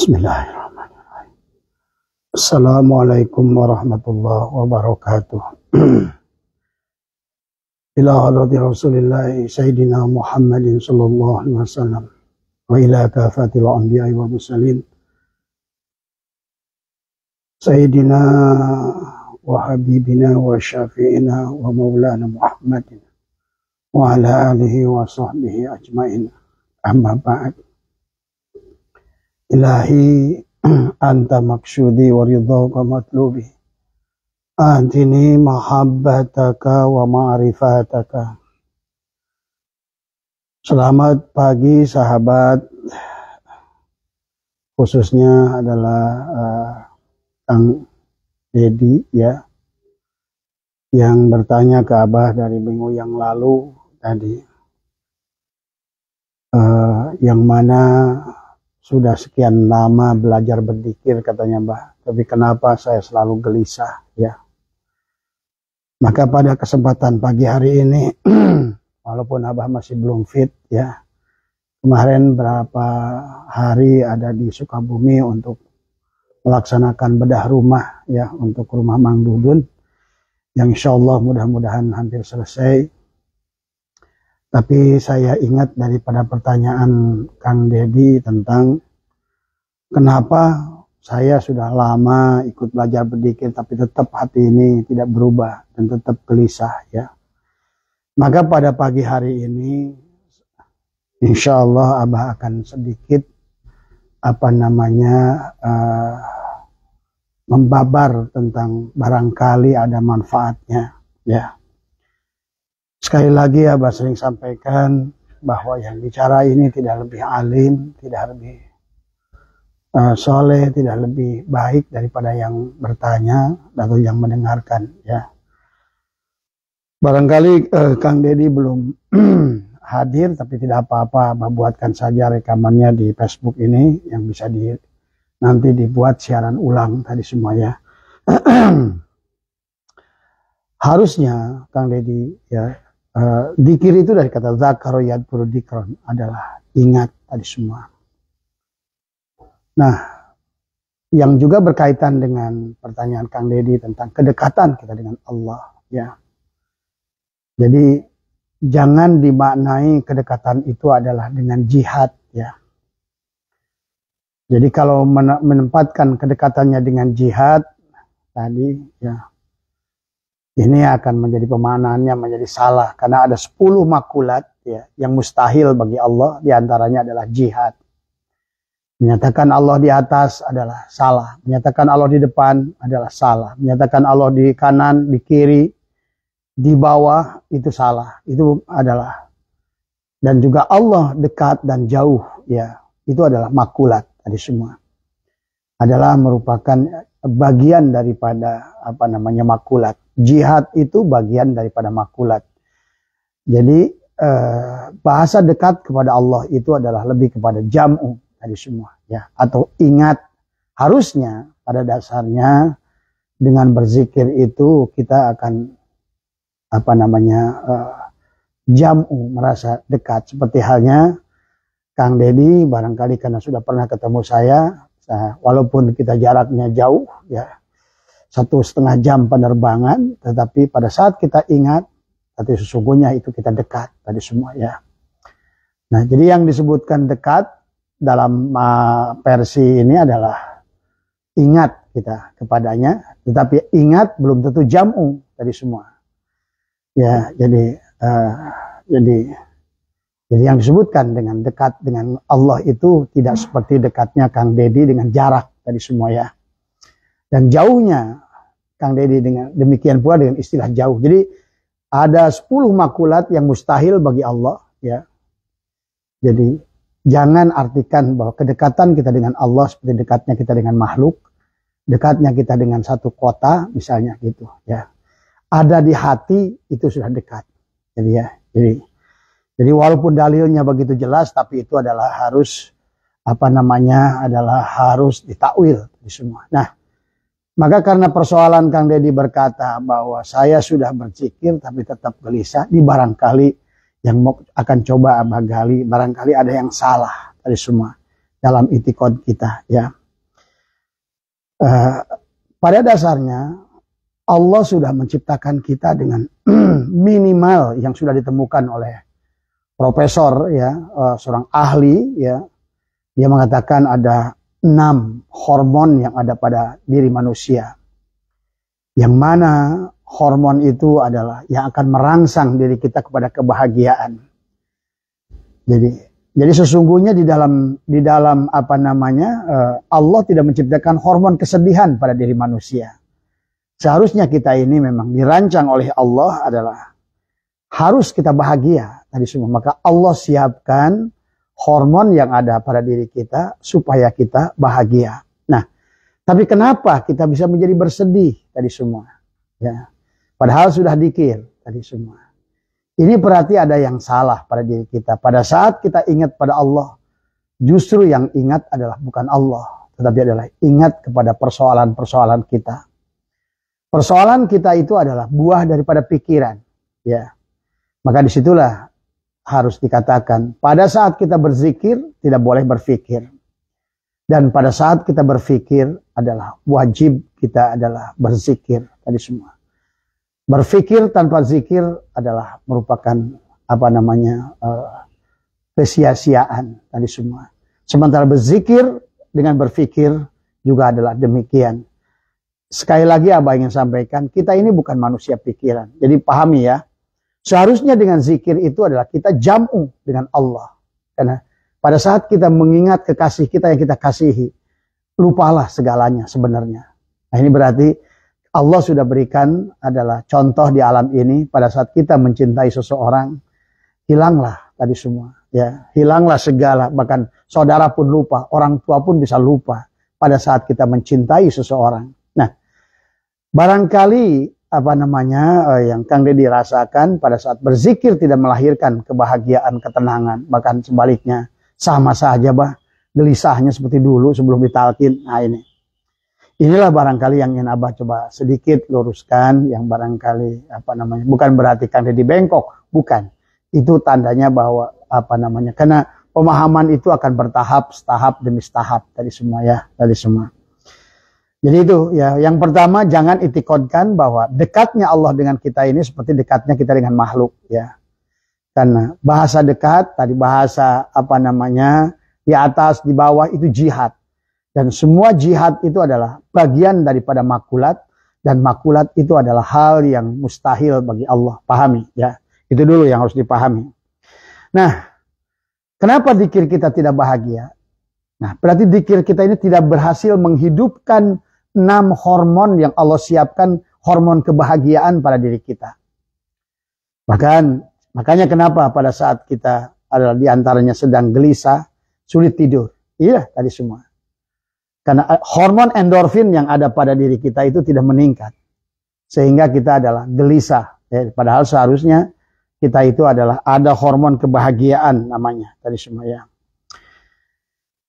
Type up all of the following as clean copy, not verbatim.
Bismillahirrahmanirrahim. Assalamualaikum warahmatullahi wabarakatuh. Ila hadrati Rasulillah Sayyidina Muhammadin sallallahu alaihi wasallam wa ila kafatil anbiya'i wal mursalin Sayyidina wa habibina wa syafi'ina wa maulana Muhammadin wa ala alihi wa sahbihi ajma'in. Amma ba'd. Ilahi anta maksudi wa ridhaka matlubi antini mahabbataka wa ma'rifataka. Selamat pagi sahabat, khususnya adalah Kang Dedi ya, yang bertanya ke Abah dari minggu yang lalu tadi, yang mana sudah sekian lama belajar berzikir katanya Mbah, tapi kenapa saya selalu gelisah ya. Maka pada kesempatan pagi hari ini walaupun Abah masih belum fit ya, kemarin berapa hari ada di Sukabumi untuk melaksanakan bedah rumah ya, untuk rumah Mang Dudun yang insya Allah mudah-mudahan hampir selesai. Tapi saya ingat daripada pertanyaan Kang Dedi tentang kenapa saya sudah lama ikut belajar berzikir tapi tetap hati ini tidak berubah dan tetap gelisah ya. Maka pada pagi hari ini insya Allah Abah akan sedikit membabar tentang barangkali ada manfaatnya ya. Sekali lagi Abah sering sampaikan bahwa yang bicara ini tidak lebih alim, tidak lebih soleh, tidak lebih baik daripada yang bertanya atau yang mendengarkan ya. Barangkali Kang Dedi belum hadir, tapi tidak apa-apa, Abah buatkan saja rekamannya di Facebook ini yang bisa nanti dibuat siaran ulang tadi semuanya. Harusnya Kang Dedi ya, dzikir itu dari kata zakaro yadkuru dzikron, adalah ingat tadi semua. Nah, yang juga berkaitan dengan pertanyaan Kang Dedi tentang kedekatan kita dengan Allah ya. Jadi jangan dimaknai kedekatan itu adalah dengan jihad ya. Jadi kalau menempatkan kedekatannya dengan jihad tadi ya, ini akan menjadi pemaknaannya menjadi salah, karena ada 10 makulat ya yang mustahil bagi Allah, diantaranya adalah jihad. Menyatakan Allah di atas adalah salah, menyatakan Allah di depan adalah salah, menyatakan Allah di kanan, di kiri, di bawah itu salah, itu adalah. Dan juga Allah dekat dan jauh ya, itu adalah makulat tadi semua. Adalah merupakan bagian daripada makulat. Jihad itu bagian daripada makulat. Jadi bahasa dekat kepada Allah itu adalah lebih kepada jam'u tadi semua ya, atau ingat. Harusnya pada dasarnya dengan berzikir itu kita akan jam'u, merasa dekat. Seperti halnya Kang Dedi barangkali karena sudah pernah ketemu saya, walaupun kita jaraknya jauh ya, 1,5 jam penerbangan, tetapi pada saat kita ingat, tapi sesungguhnya itu kita dekat tadi semua ya. Nah, jadi yang disebutkan dekat dalam versi ini adalah ingat kita kepadanya, tetapi ingat belum tentu jam'u tadi semua. Ya, jadi yang disebutkan dengan dekat dengan Allah itu tidak seperti dekatnya Kang Dedi dengan jarak tadi semua ya. Dan jauhnya Kang Dedi dengan demikian pula dengan istilah jauh. Jadi ada 10 makulat yang mustahil bagi Allah ya. Jadi jangan artikan bahwa kedekatan kita dengan Allah seperti dekatnya kita dengan makhluk, dekatnya kita dengan satu kota misalnya gitu ya. Ada di hati itu sudah dekat. Jadi ya, jadi walaupun dalilnya begitu jelas, tapi itu adalah harus harus ditakwil di semua. Nah, maka karena persoalan Kang Dedi berkata bahwa saya sudah berzikir tapi tetap gelisah, di barangkali yang akan coba Abah gali, barangkali ada yang salah tadi semua. dalam itikad kita ya. Pada dasarnya Allah sudah menciptakan kita dengan minimal yang sudah ditemukan oleh profesor ya, seorang ahli ya. Dia mengatakan ada 6 hormon yang ada pada diri manusia. Yang mana hormon itu adalah yang akan merangsang diri kita kepada kebahagiaan. Jadi sesungguhnya di dalam apa namanya, Allah tidak menciptakan hormon kesedihan pada diri manusia. Seharusnya kita ini memang dirancang oleh Allah adalah harus kita bahagia tadi semua. Maka Allah siapkan hormon yang ada pada diri kita supaya kita bahagia. Nah, tapi kenapa kita bisa menjadi bersedih tadi semua? Ya, padahal sudah dzikir tadi semua. Ini berarti ada yang salah pada diri kita. Pada saat kita ingat pada Allah, justru yang ingat adalah bukan Allah, tetapi adalah ingat kepada persoalan-persoalan kita. Persoalan kita itu adalah buah daripada pikiran. Ya, maka disitulah harus dikatakan, pada saat kita berzikir, tidak boleh berpikir. Dan pada saat kita berpikir adalah wajib kita adalah berzikir tadi semua. Berpikir tanpa zikir adalah merupakan apa namanya kesia-siaan tadi semua. Sementara berzikir dengan berpikir juga adalah demikian. Sekali lagi Abah ingin sampaikan, kita ini bukan manusia pikiran. Jadi pahami ya. Seharusnya dengan zikir itu adalah kita jam'u dengan Allah. Karena pada saat kita mengingat kekasih kita yang kita kasihi, lupalah segalanya sebenarnya. Nah ini berarti Allah sudah berikan adalah contoh di alam ini. Pada saat kita mencintai seseorang, hilanglah tadi semua. Ya, hilanglah segala, bahkan saudara pun lupa, orang tua pun bisa lupa pada saat kita mencintai seseorang. Nah, barangkali apa namanya yang Kang Deddy rasakan pada saat berzikir tidak melahirkan kebahagiaan, ketenangan, bahkan sebaliknya sama saja bah, gelisahnya seperti dulu sebelum ditalkin. Nah inilah barangkali yang ingin Abah coba sedikit luruskan, yang barangkali apa namanya bukan berarti Kang Deddy bengkok, bukan. Itu tandanya bahwa apa namanya, karena pemahaman itu akan bertahap, setahap demi setahap tadi semua ya, tadi semua. Jadi itu ya, yang pertama jangan itikadkan bahwa dekatnya Allah dengan kita ini seperti dekatnya kita dengan makhluk ya. Karena bahasa dekat tadi bahasa apa namanya di atas di bawah itu jihad. Dan semua jihad itu adalah bagian daripada makulat, dan makulat itu adalah hal yang mustahil bagi Allah. Pahami ya. Itu dulu yang harus dipahami. Nah, kenapa zikir kita tidak bahagia? Nah, berarti zikir kita ini tidak berhasil menghidupkan 6 hormon yang Allah siapkan, hormon kebahagiaan pada diri kita. Makanya kenapa pada saat kita adalah diantaranya sedang gelisah, sulit tidur. Iya tadi semua. Karena hormon endorfin yang ada pada diri kita itu tidak meningkat. Sehingga kita adalah gelisah. Ya, padahal seharusnya kita itu adalah ada hormon kebahagiaan namanya tadi semua ya.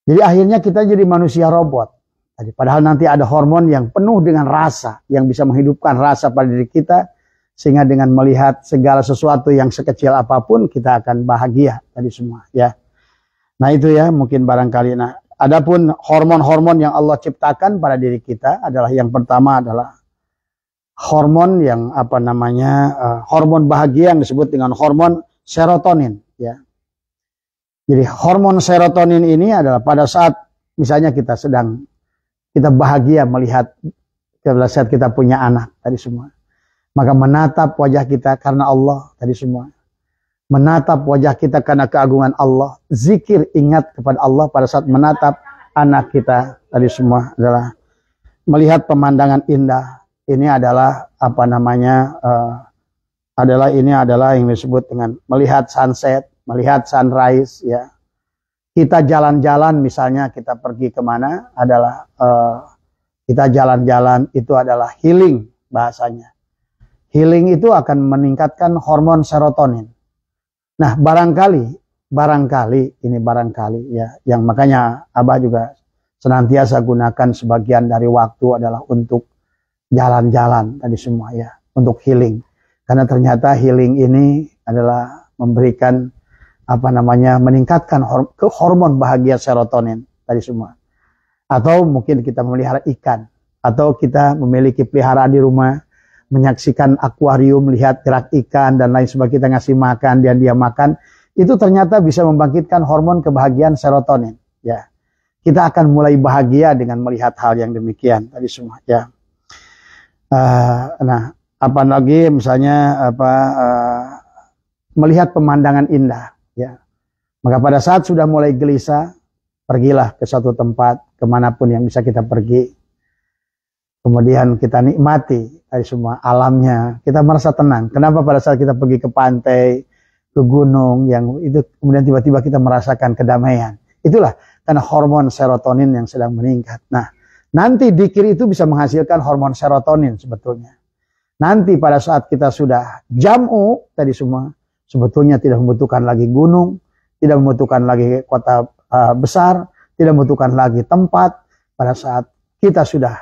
Jadi akhirnya kita jadi manusia robot. Padahal nanti ada hormon yang penuh dengan rasa, yang bisa menghidupkan rasa pada diri kita, sehingga dengan melihat segala sesuatu yang sekecil apapun kita akan bahagia tadi semua ya. Nah itu ya mungkin barangkali. Nah adapun hormon-hormon yang Allah ciptakan pada diri kita adalah yang pertama adalah hormon yang apa namanya hormon bahagia yang disebut dengan hormon serotonin ya. Jadi hormon serotonin ini adalah pada saat misalnya kita bahagia melihat pada saat kita punya anak tadi semua. Maka menatap wajah kita karena Allah tadi semua. Menatap wajah kita karena keagungan Allah. Zikir ingat kepada Allah pada saat menatap anak kita tadi semua adalah melihat pemandangan indah. Ini adalah apa namanya ini adalah yang disebut dengan melihat sunset, melihat sunrise ya. Kita jalan-jalan misalnya kita pergi kemana adalah kita jalan-jalan itu adalah healing bahasanya. Healing itu akan meningkatkan hormon serotonin. Nah barangkali ya, yang makanya Abah juga senantiasa gunakan sebagian dari waktu adalah untuk jalan-jalan tadi semua ya, untuk healing. Karena ternyata healing ini adalah memberikan apa namanya meningkatkan hormon bahagia serotonin. tadi semua. Atau mungkin kita memelihara ikan, atau kita memiliki peliharaan di rumah, menyaksikan akuarium, lihat gerak ikan dan lain sebagainya, kita ngasih makan dan dia makan, itu ternyata bisa membangkitkan hormon kebahagiaan serotonin. Ya, kita akan mulai bahagia dengan melihat hal yang demikian tadi semua. Ya, nah, apalagi misalnya melihat pemandangan indah. Ya, maka pada saat sudah mulai gelisah, pergilah ke suatu tempat, kemanapun yang bisa kita pergi. Kemudian kita nikmati dari semua alamnya, kita merasa tenang. Kenapa pada saat kita pergi ke pantai, ke gunung, yang itu kemudian tiba-tiba kita merasakan kedamaian. Itulah karena hormon serotonin yang sedang meningkat. Nah, nanti dzikir itu bisa menghasilkan hormon serotonin sebetulnya. Nanti pada saat kita sudah jam'u tadi semua, sebetulnya tidak membutuhkan lagi gunung, tidak membutuhkan lagi kota besar, tidak membutuhkan lagi tempat. Pada saat kita sudah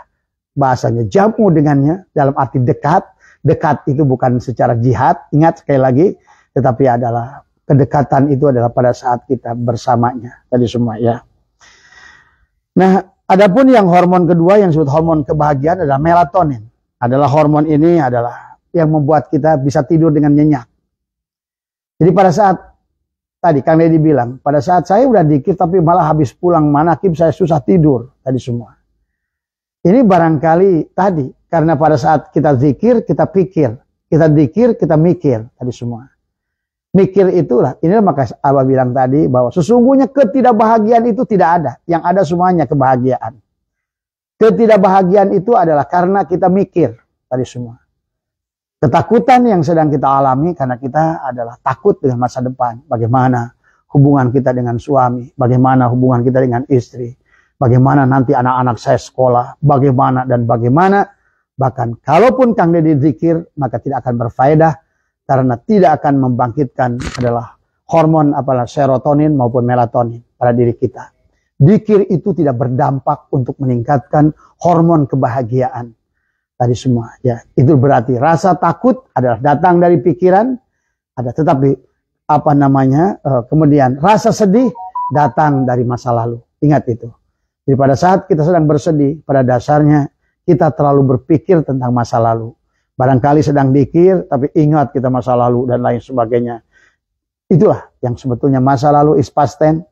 bahasanya jam'u dengannya, dalam arti dekat. Dekat itu bukan secara jihad, ingat sekali lagi, tetapi adalah kedekatan itu adalah pada saat kita bersamanya tadi semua ya. Nah, adapun yang hormon kedua yang disebut hormon kebahagiaan adalah melatonin. Adalah hormon ini adalah yang membuat kita bisa tidur dengan nyenyak. Jadi pada saat tadi Kang Deddy bilang, pada saat saya udah dikit tapi malah habis pulang manakib saya susah tidur tadi semua. Ini barangkali tadi, karena pada saat kita zikir, kita pikir. Kita zikir, kita mikir. Tadi semua. Mikir itulah, inilah maka Abah bilang tadi, bahwa sesungguhnya ketidakbahagiaan itu tidak ada. Yang ada semuanya kebahagiaan. Ketidakbahagiaan itu adalah karena kita mikir. Tadi semua. Ketakutan yang sedang kita alami, karena kita adalah takut dengan masa depan. Bagaimana hubungan kita dengan suami. Bagaimana hubungan kita dengan istri. Bagaimana nanti anak-anak saya sekolah, bagaimana dan bagaimana. Bahkan kalaupun Kang Deddy zikir, maka tidak akan berfaedah. Karena tidak akan membangkitkan adalah hormon apalah serotonin maupun melatonin pada diri kita. Zikir itu tidak berdampak untuk meningkatkan hormon kebahagiaan. Tadi semua. Ya, itu berarti rasa takut adalah datang dari pikiran. Tetapi kemudian rasa sedih datang dari masa lalu. Ingat itu. Jadi pada saat kita sedang bersedih, pada dasarnya kita terlalu berpikir tentang masa lalu. Barangkali sedang dikir, tapi ingat kita masa lalu dan lain sebagainya. Itulah yang sebetulnya masa lalu is past tense.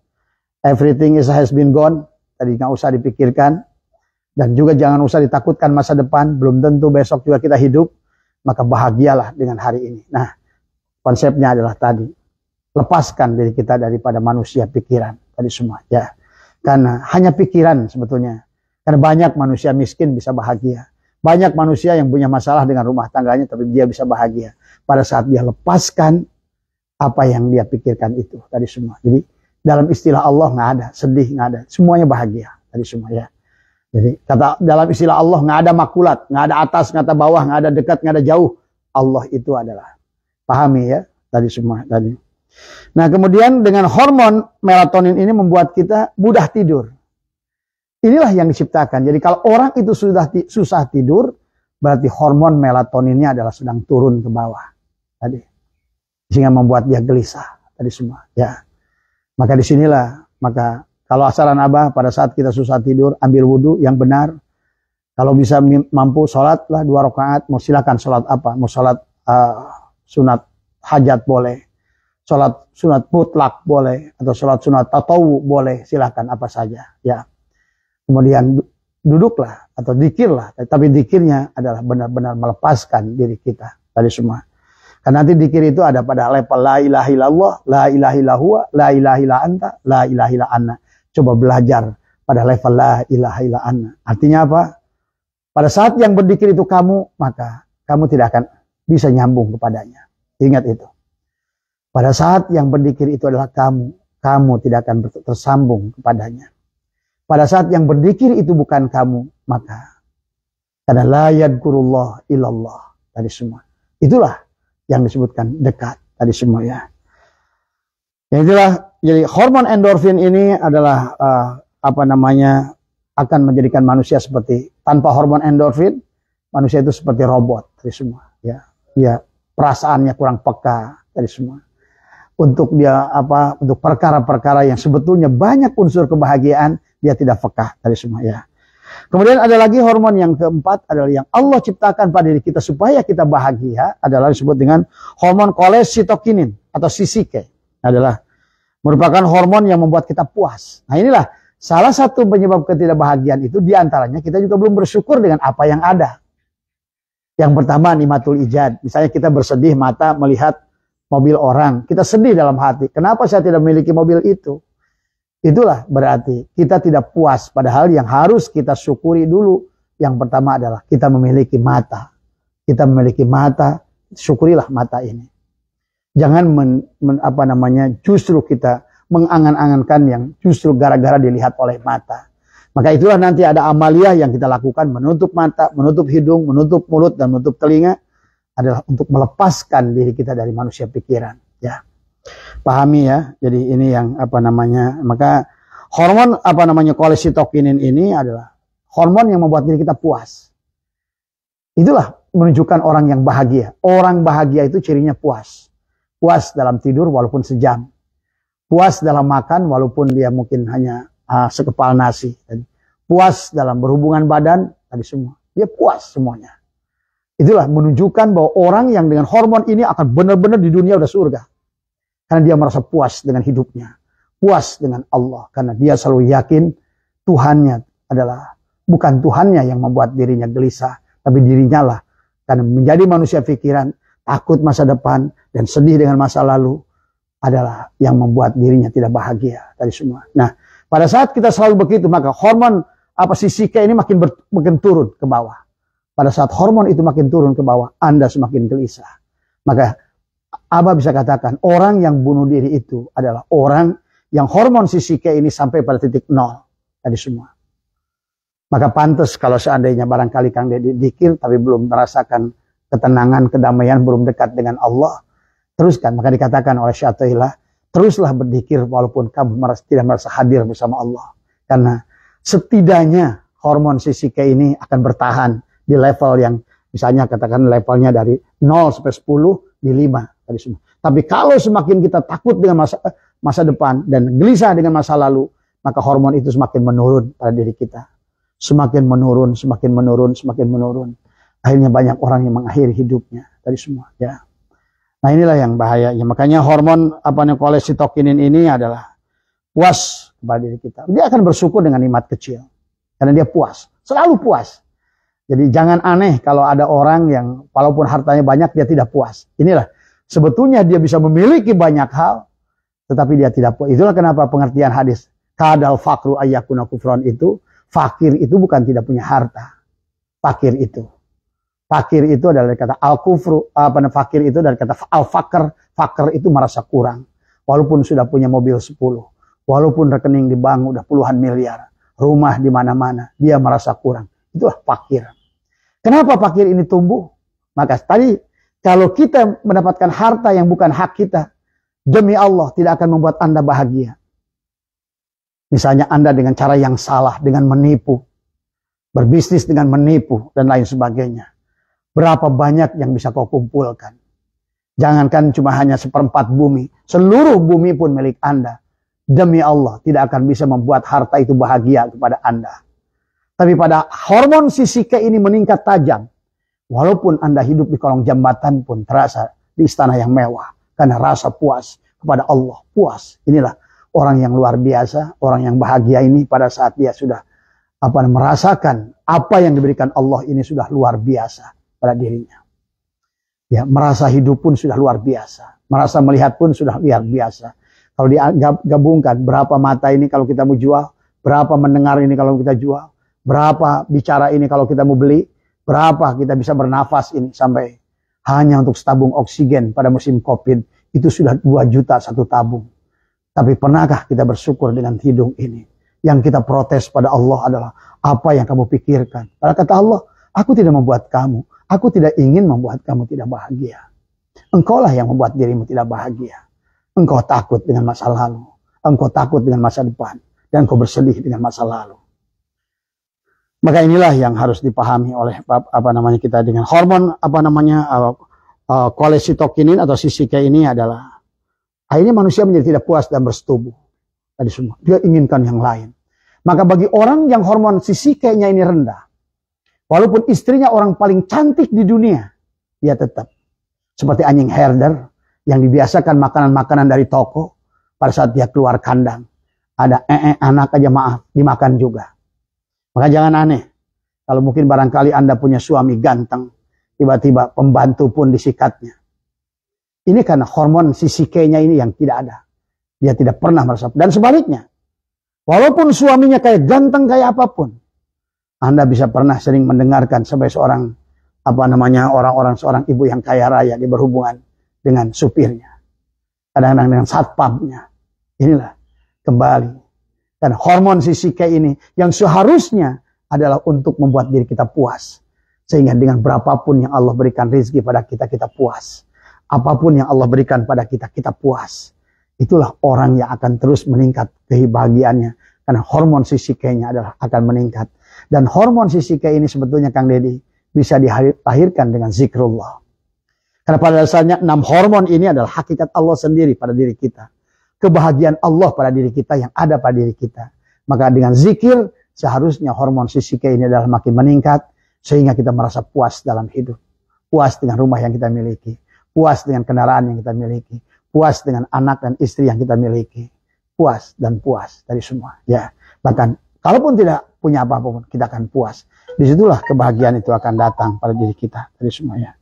Everything has been gone. Tadi nggak usah dipikirkan. Dan juga jangan usah ditakutkan masa depan. Belum tentu besok juga kita hidup. Maka bahagialah dengan hari ini. Nah, konsepnya adalah tadi. Lepaskan diri kita daripada manusia pikiran. Tadi semua. Ya. Karena hanya pikiran sebetulnya. Karena banyak manusia miskin bisa bahagia. Banyak manusia yang punya masalah dengan rumah tangganya, tapi dia bisa bahagia. Pada saat dia lepaskan apa yang dia pikirkan itu. Tadi semua. Jadi dalam istilah Allah nggak ada. Sedih nggak ada. Semuanya bahagia. Tadi semua ya. Jadi kata dalam istilah Allah nggak ada makulat. Nggak ada atas, nggak ada bawah, nggak ada dekat, nggak ada jauh. Allah itu adalah. Pahami ya. Tadi semua. Tadi. Nah, kemudian dengan hormon melatonin ini membuat kita mudah tidur. Inilah yang diciptakan. Jadi kalau orang itu sudah susah tidur, berarti hormon melatoninnya adalah sedang turun ke bawah. Tadi. Sehingga membuat dia gelisah. Tadi semua. Ya. Maka disinilah. Maka kalau saran Abah pada saat kita susah tidur, ambil wudhu yang benar. Kalau bisa mampu sholatlah 2 rakaat. Mau silakan sholat apa? Mau sholat sunat hajat boleh. Sholat sunat mutlak boleh, atau sholat sunat tatawu boleh, silakan apa saja. Ya. Kemudian duduklah atau dzikirlah, tapi dzikirnya adalah benar-benar melepaskan diri kita dari semua. Karena nanti dzikir itu ada pada level la ilaha illallah, la ilaha illallah, la ilaha illa anta, la ilaha illa anna. Coba belajar pada level la ilaha illa anna. Artinya apa? Pada saat yang berzikir itu kamu, maka kamu tidak akan bisa nyambung kepadanya. Ingat itu. Pada saat yang berzikir itu adalah kamu tidak akan tersambung kepadanya. Pada saat yang berzikir itu bukan kamu, maka karena la yadkurullah illallah tadi semua. Itulah yang disebutkan dekat tadi semua ya. Itulah jadi hormon endorfin ini adalah akan menjadikan manusia seperti tanpa hormon endorfin manusia itu seperti robot tadi semua ya. Ya, perasaannya kurang peka tadi semua. Untuk dia untuk perkara-perkara yang sebetulnya banyak unsur kebahagiaan dia tidak peka dari semua ya. Kemudian ada lagi hormon yang keempat adalah yang Allah ciptakan pada diri kita supaya kita bahagia, adalah disebut dengan hormon kolesitokinin atau CCK. Adalah merupakan hormon yang membuat kita puas. Nah inilah salah satu penyebab ketidakbahagiaan itu, diantaranya kita juga belum bersyukur dengan apa yang ada. Yang pertama nikmatul ijad. Misalnya kita bersedih mata melihat mobil orang, kita sedih dalam hati. Kenapa saya tidak memiliki mobil itu? Itulah berarti kita tidak puas. Padahal yang harus kita syukuri dulu, yang pertama adalah kita memiliki mata. Kita memiliki mata, syukurilah mata ini. Jangan justru kita mengangan-angankan yang justru gara-gara dilihat oleh mata. Maka itulah nanti ada amaliyah yang kita lakukan, menutup mata, menutup hidung, menutup mulut, dan menutup telinga, adalah untuk melepaskan diri kita dari manusia pikiran. Ya, pahami ya. Jadi ini yang maka hormon kolesitokinin ini adalah hormon yang membuat diri kita puas. Itulah menunjukkan orang yang bahagia. Orang bahagia itu cirinya puas. Puas dalam tidur walaupun sejam. Puas dalam makan walaupun dia mungkin hanya sekepal nasi. Puas dalam berhubungan badan, tadi semua. Dia puas semuanya. Itulah menunjukkan bahwa orang yang dengan hormon ini akan benar-benar di dunia udah surga. Karena dia merasa puas dengan hidupnya. Puas dengan Allah. Karena dia selalu yakin Tuhannya adalah bukan Tuhannya yang membuat dirinya gelisah. Tapi dirinya lah. Karena menjadi manusia pikiran, takut masa depan, dan sedih dengan masa lalu, adalah yang membuat dirinya tidak bahagia. Tadi semua. Nah, pada saat kita selalu begitu, maka hormon CCK ini makin turun ke bawah. Pada saat hormon itu makin turun ke bawah, Anda semakin gelisah. Maka Abah bisa katakan, orang yang bunuh diri itu adalah orang yang hormon CCK ini sampai pada titik nol. Tadi semua. Maka pantas kalau seandainya barangkali Kang Deddy dikir, tapi belum merasakan ketenangan, kedamaian, belum dekat dengan Allah. Teruskan, maka dikatakan oleh Syaikhullah, teruslah berzikir walaupun kamu tidak merasa hadir bersama Allah. Karena setidaknya hormon CCK ini akan bertahan di level yang misalnya katakan levelnya dari 0 sampai 10 di 5 tadi semua. Tapi kalau semakin kita takut dengan masa depan dan gelisah dengan masa lalu, maka hormon itu semakin menurun pada diri kita. Semakin menurun, semakin menurun, semakin menurun. Akhirnya banyak orang yang mengakhiri hidupnya tadi semua ya. Nah inilah yang bahaya. Ya, makanya hormon kolesitokinin ini adalah puas kepada diri kita. Dia akan bersyukur dengan nikmat kecil. Karena dia puas. Selalu puas. Jadi jangan aneh kalau ada orang yang walaupun hartanya banyak dia tidak puas. Inilah sebetulnya dia bisa memiliki banyak hal. Tetapi dia tidak puas. Itulah kenapa pengertian hadis. Kadal fakru ayyakuna kufron itu. Fakir itu bukan tidak punya harta. Fakir itu. Fakir itu adalah dari kata al-kufru, fakir itu dari kata al-fakr. Fakir itu merasa kurang. Walaupun sudah punya mobil 10. Walaupun rekening di bank udah puluhan miliar. Rumah di mana-mana. Dia merasa kurang. Itulah fakir. Kenapa fakir ini tumbuh? Maka tadi, kalau kita mendapatkan harta yang bukan hak kita, demi Allah tidak akan membuat Anda bahagia. Misalnya Anda dengan cara yang salah, dengan menipu. Berbisnis dengan menipu, dan lain sebagainya. Berapa banyak yang bisa kau kumpulkan. Jangankan cuma hanya 1/4 bumi. Seluruh bumi pun milik Anda. Demi Allah tidak akan bisa membuat harta itu bahagia kepada Anda. Tapi pada hormon CCK ini meningkat tajam. Walaupun Anda hidup di kolong jembatan pun terasa di istana yang mewah. Karena rasa puas kepada Allah. Puas. Inilah orang yang luar biasa. Orang yang bahagia ini pada saat dia sudah merasakan apa yang diberikan Allah ini sudah luar biasa pada dirinya. Ya, merasa hidup pun sudah luar biasa. Merasa melihat pun sudah luar biasa. Kalau digabungkan berapa mata ini kalau kita mau jual, berapa mendengar ini kalau kita jual, berapa bicara ini kalau kita mau beli, berapa kita bisa bernafas ini sampai hanya untuk setabung oksigen pada musim Covid itu sudah 2 juta satu tabung. Tapi pernahkah kita bersyukur dengan hidung ini? Yang kita protes pada Allah adalah apa yang kamu pikirkan. Padahal kata Allah, aku tidak membuat kamu. Aku tidak ingin membuat kamu tidak bahagia. Engkaulah yang membuat dirimu tidak bahagia. Engkau takut dengan masa lalu. Engkau takut dengan masa depan. Dan engkau bersedih dengan masa lalu. Maka inilah yang harus dipahami oleh kita dengan hormon kolesitokinin atau CCK ini adalah akhirnya manusia menjadi tidak puas dan bersetubuh. Tadi semua. Dia inginkan yang lain. Maka bagi orang yang hormon sisikenya ini rendah, walaupun istrinya orang paling cantik di dunia, dia tetap seperti anjing herder yang dibiasakan makanan-makanan dari toko. Pada saat dia keluar kandang, ada anak aja maaf, dimakan juga. Maka jangan aneh. Kalau mungkin barangkali Anda punya suami ganteng, tiba-tiba pembantu pun disikatnya. Ini karena hormon sisikenya ini yang tidak ada. Dia tidak pernah merasa. Dan sebaliknya, walaupun suaminya kayak ganteng kayak apapun, Anda bisa pernah sering mendengarkan sebagai seorang orang-orang seorang ibu yang kaya raya dia berhubungan dengan supirnya, kadang-kadang dengan satpamnya. Inilah kembali dan hormon sisike ini yang seharusnya adalah untuk membuat diri kita puas, sehingga dengan berapapun yang Allah berikan rezeki pada kita, kita puas. Apapun yang Allah berikan pada kita, kita puas. Itulah orang yang akan terus meningkat kebahagiaannya, karena hormon sisikenya adalah akan meningkat. Dan hormon sisike ini sebetulnya Kang Deddy bisa dilahirkan dengan zikrullah. Karena pada dasarnya 6 hormon ini adalah hakikat Allah sendiri pada diri kita. Kebahagiaan Allah pada diri kita yang ada pada diri kita. Maka dengan zikir seharusnya hormon sisike ini adalah makin meningkat, sehingga kita merasa puas dalam hidup. Puas dengan rumah yang kita miliki. Puas dengan kendaraan yang kita miliki. Puas dengan anak dan istri yang kita miliki. Puas dan puas dari semua. Ya, bahkan kalaupun tidak punya apa-apa, kita akan puas. Disitulah kebahagiaan itu akan datang pada diri kita dari semuanya.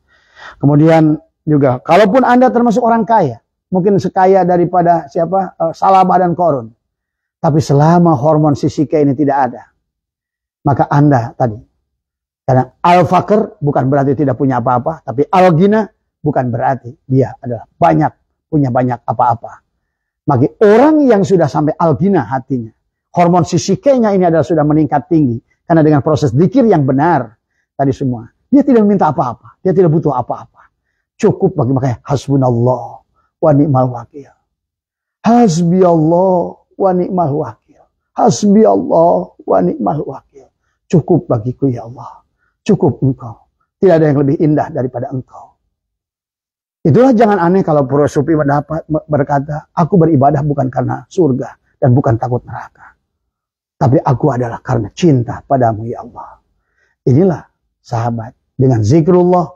Kemudian juga, kalaupun Anda termasuk orang kaya, mungkin sekaya daripada Salabah dan Korun, tapi selama hormon sisike ini tidak ada, maka Anda tadi, karena al-fakir bukan berarti tidak punya apa-apa, tapi al-ghina bukan berarti dia adalah punya banyak apa-apa. Bagi orang yang sudah sampai al-ghina hatinya, hormon sisikenya ini adalah sudah meningkat tinggi, karena dengan proses zikir yang benar tadi semua, dia tidak minta apa-apa, dia tidak butuh apa-apa. Cukup bagi makanya hasbunallah wa ni'mal wakil. Hasbi Allah wa ni'mal wakil. Hasbi Allah wa ni'mal wakil. Cukup bagiku ya Allah. Cukup engkau. Tidak ada yang lebih indah daripada engkau. Itulah jangan aneh kalau para sufi berkata, aku beribadah bukan karena surga dan bukan takut neraka. Tapi aku adalah karena cinta padamu ya Allah. Inilah sahabat. Dengan zikrullah,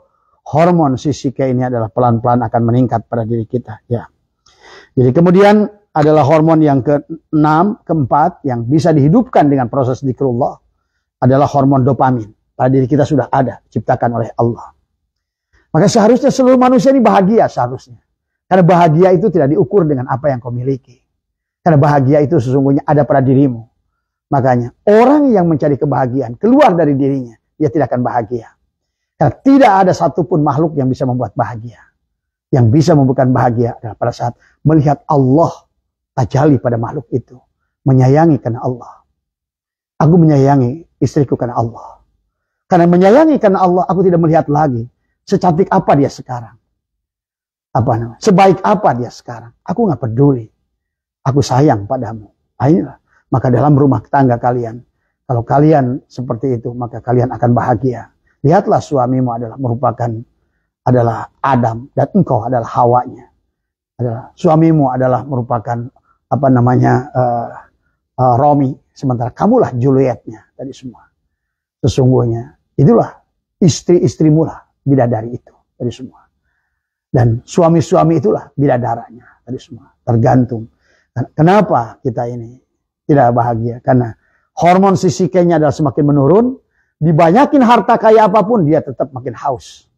hormon sisike ini adalah pelan-pelan akan meningkat pada diri kita. Ya. Jadi kemudian adalah hormon yang keempat yang bisa dihidupkan dengan proses zikrullah adalah hormon dopamin. Pada diri kita sudah ada, diciptakan oleh Allah. Maka seharusnya seluruh manusia ini bahagia seharusnya. Karena bahagia itu tidak diukur dengan apa yang kau miliki. Karena bahagia itu sesungguhnya ada pada dirimu. Makanya orang yang mencari kebahagiaan keluar dari dirinya, dia tidak akan bahagia. Karena tidak ada satupun makhluk yang bisa membuat bahagia. Yang bisa membuat bahagia adalah pada saat melihat Allah tajalli pada makhluk itu. Menyayangi karena Allah. Aku menyayangi istriku karena Allah. Karena menyayangi karena Allah, aku tidak melihat lagi secantik apa dia sekarang. Sebaik apa dia sekarang. Aku nggak peduli. Aku sayang padamu. Inilah. Maka dalam rumah tangga kalian, kalau kalian seperti itu, maka kalian akan bahagia. Lihatlah suamimu adalah Adam dan engkau adalah Hawanya. Suamimu adalah merupakan Romi, sementara kamulah Julietnya tadi semua. Sesungguhnya itulah istri-istrimu lah bidadari itu tadi semua. Dan suami-suami itulah bidadaranya tadi semua. Tergantung. Kenapa kita ini tidak bahagia? Karena hormon sisikenya adalah semakin menurun. Dibanyakin harta kaya apapun, dia tetap makin haus.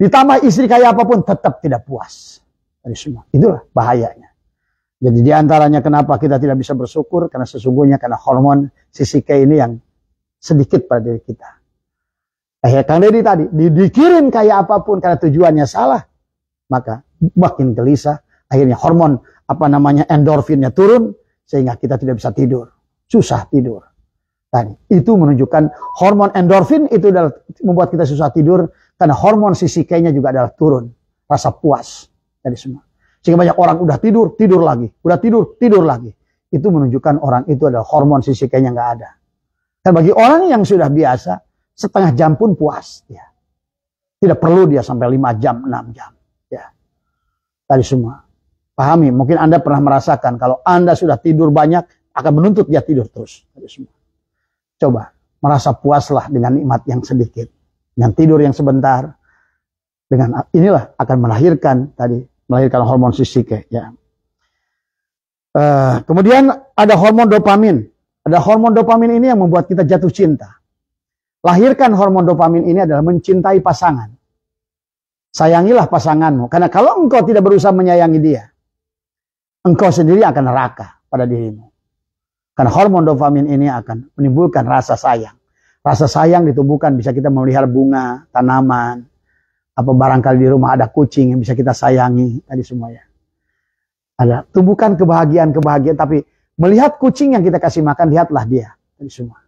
Ditambah istri kaya apapun, tetap tidak puas. Dari semua. Itulah bahayanya. Jadi diantaranya kenapa kita tidak bisa bersyukur, karena sesungguhnya karena hormon sisike ini yang sedikit pada diri kita. Kang Deddy tadi, dikirim kaya apapun karena tujuannya salah, maka makin gelisah. Akhirnya hormon endorfinnya turun, sehingga kita tidak bisa tidur. Susah tidur. Tadi. Itu menunjukkan hormon endorfin itu adalah membuat kita susah tidur karena hormon sisikenya juga adalah turun. Rasa puas dari semua. Sehingga banyak orang udah tidur, tidur lagi. Udah tidur, tidur lagi. Itu menunjukkan orang itu adalah hormon sisikenya nggak ada. Dan bagi orang yang sudah biasa, setengah jam pun puas. Ya. Tidak perlu dia sampai 5 jam, 6 jam. Ya. Tadi semua. Pahami, mungkin Anda pernah merasakan kalau Anda sudah tidur banyak, akan menuntut dia tidur terus. Tadi semua. Coba merasa puaslah dengan nikmat yang sedikit, dengan tidur yang sebentar, dengan inilah akan melahirkan hormon sisike. Ya. Kemudian ada hormon dopamin. Ada hormon dopamin ini yang membuat kita jatuh cinta. Lahirkan hormon dopamin ini adalah mencintai pasangan. Sayangilah pasanganmu. Karena kalau engkau tidak berusaha menyayangi dia, engkau sendiri akan neraka pada dirimu. Karena hormon dopamin ini akan menimbulkan rasa sayang. Rasa sayang ditumbuhkan, bisa kita memelihara bunga, tanaman, apa barangkali di rumah ada kucing yang bisa kita sayangi, tadi semuanya. Ada tumbuhkan kebahagiaan, tapi melihat kucing yang kita kasih makan, lihatlah dia, tadi semua.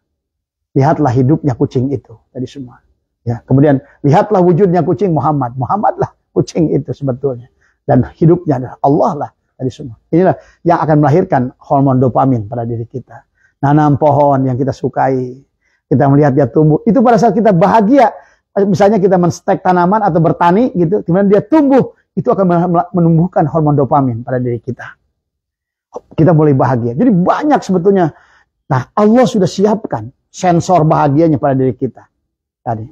Lihatlah hidupnya kucing itu, tadi semua. Ya, kemudian lihatlah wujudnya kucing Muhammad. Muhammadlah kucing itu sebetulnya. Dan hidupnya adalah Allah lah, tadi semua. Inilah yang akan melahirkan hormon dopamin pada diri kita. Nanam pohon yang kita sukai, kita melihat dia tumbuh. Itu pada saat kita bahagia. Misalnya kita menstek tanaman atau bertani gitu, kemudian dia tumbuh, itu akan menumbuhkan hormon dopamin pada diri kita. Kita boleh bahagia. Jadi banyak sebetulnya. Nah, Allah sudah siapkan sensor bahagianya pada diri kita. Tadi.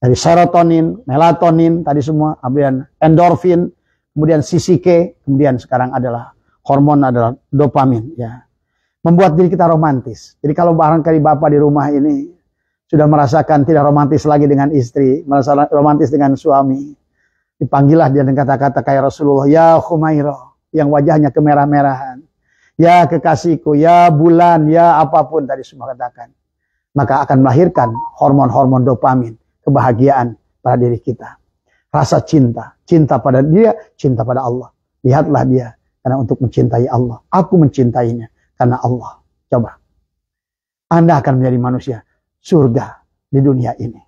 Dari serotonin, melatonin, tadi semua, kemudian endorfin, kemudian sisike, kemudian sekarang adalah hormon adalah dopamin, ya. Membuat diri kita romantis. Jadi kalau barangkali Bapak di rumah ini sudah merasakan tidak romantis lagi dengan istri, merasa romantis dengan suami, dipanggillah dia dengan kata-kata kayak Rasulullah, ya Khumairah, yang wajahnya kemerah-merahan, ya kekasihku, ya bulan, ya apapun tadi semua katakan. Maka akan melahirkan hormon-hormon dopamin, kebahagiaan pada diri kita. Rasa cinta, cinta pada dia, cinta pada Allah. Lihatlah dia, karena untuk mencintai Allah. Aku mencintainya, karena Allah. Coba. Anda akan menjadi manusia surga di dunia ini.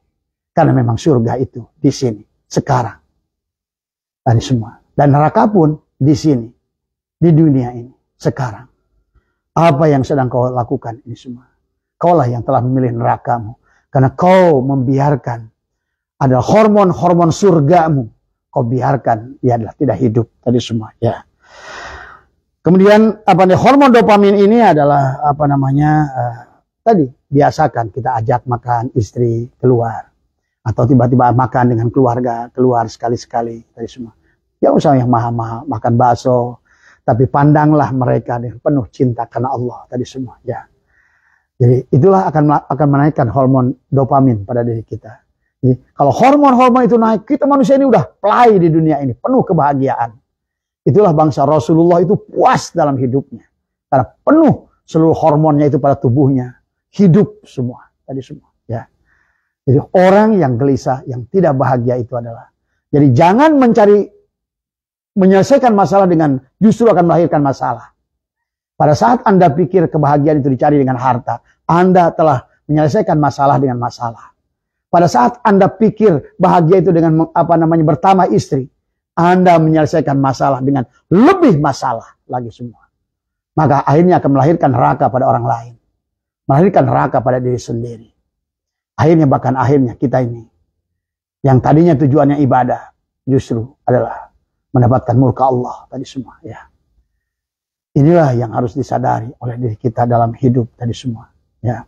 Karena memang surga itu di sini, sekarang. Tadi semua. Dan neraka pun di sini, di dunia ini, sekarang. Apa yang sedang kau lakukan ini semua? Kaulah yang telah memilih nerakamu. Karena kau membiarkan adalah hormon-hormon surgamu. Kau biarkan dia adalah tidak hidup tadi semua. Ya. Kemudian hormon dopamin ini adalah tadi biasakan kita ajak makan istri keluar atau tiba-tiba makan dengan keluarga keluar sekali-sekali tadi semua. Ya usah yang mahal-mahal makan bakso, tapi pandanglah mereka dengan penuh cinta karena Allah tadi semua. Ya. Jadi itulah akan menaikkan hormon dopamin pada diri kita. Jadi kalau hormon-hormon itu naik, kita manusia ini udah play di dunia ini, penuh kebahagiaan. Itulah bangsa Rasulullah itu puas dalam hidupnya. Karena penuh seluruh hormonnya itu pada tubuhnya. Hidup semua, tadi semua. Ya. Jadi orang yang gelisah, yang tidak bahagia itu adalah. Jadi jangan menyelesaikan masalah dengan justru akan melahirkan masalah. Pada saat Anda pikir kebahagiaan itu dicari dengan harta, Anda telah menyelesaikan masalah dengan masalah. Pada saat Anda pikir bahagia itu dengan bertambah istri, Anda menyelesaikan masalah dengan lebih masalah lagi semua. Maka akhirnya akan melahirkan neraka pada orang lain. Melahirkan neraka pada diri sendiri. Akhirnya kita ini, yang tadinya tujuannya ibadah, justru adalah mendapatkan murka Allah tadi semua. Ya. Inilah yang harus disadari oleh diri kita dalam hidup tadi semua. Ya,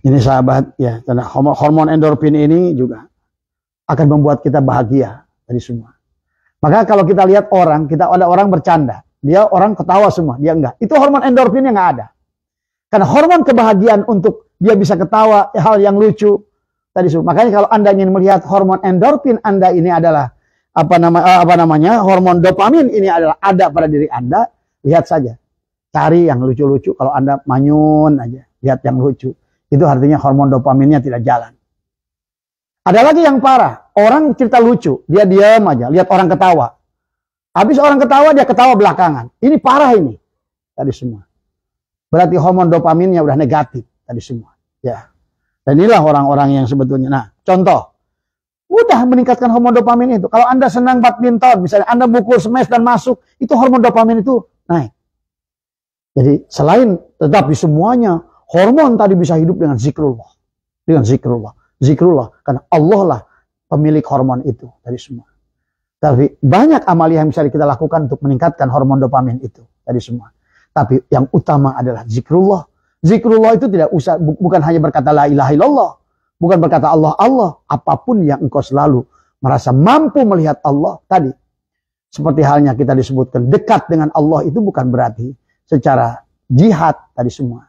ini sahabat, ya, karena hormon endorfin ini juga akan membuat kita bahagia tadi semua. Maka kalau kita lihat ada orang bercanda, dia orang ketawa semua, dia enggak. Itu hormon endorfinnya enggak ada. Karena hormon kebahagiaan untuk dia bisa ketawa, hal yang lucu tadi semua. Makanya kalau Anda ingin melihat hormon endorfin Anda ini adalah hormon dopamin ini adalah ada pada diri Anda. Lihat saja, cari yang lucu-lucu. Kalau Anda manyun aja, lihat yang lucu. Itu artinya hormon dopaminnya tidak jalan. Ada lagi yang parah, orang cerita lucu, dia diam aja, lihat orang ketawa. Habis orang ketawa, dia ketawa belakangan. Ini parah ini, tadi semua. Berarti hormon dopaminnya udah negatif, tadi semua. Ya. Dan inilah orang-orang yang sebetulnya. Nah, contoh, mudah meningkatkan hormon dopamin itu. Kalau Anda senang badminton, misalnya Anda mukul smash dan masuk, itu hormon dopamin itu naik. Jadi selain tetapi semuanya hormon tadi bisa hidup dengan zikrullah. Dengan zikrullah. Zikrullah. Karena Allah lah pemilik hormon itu tadi semua. Tapi banyak amalia yang bisa kita lakukan untuk meningkatkan hormon dopamin itu tadi semua. Tapi yang utama adalah zikrullah. Zikrullah itu tidak usah, bukan hanya berkata la ilaha illallah, bukan berkata Allah Allah, apapun yang engkau selalu merasa mampu melihat Allah tadi. Seperti halnya kita disebutkan dekat dengan Allah itu bukan berarti secara jihad tadi semua,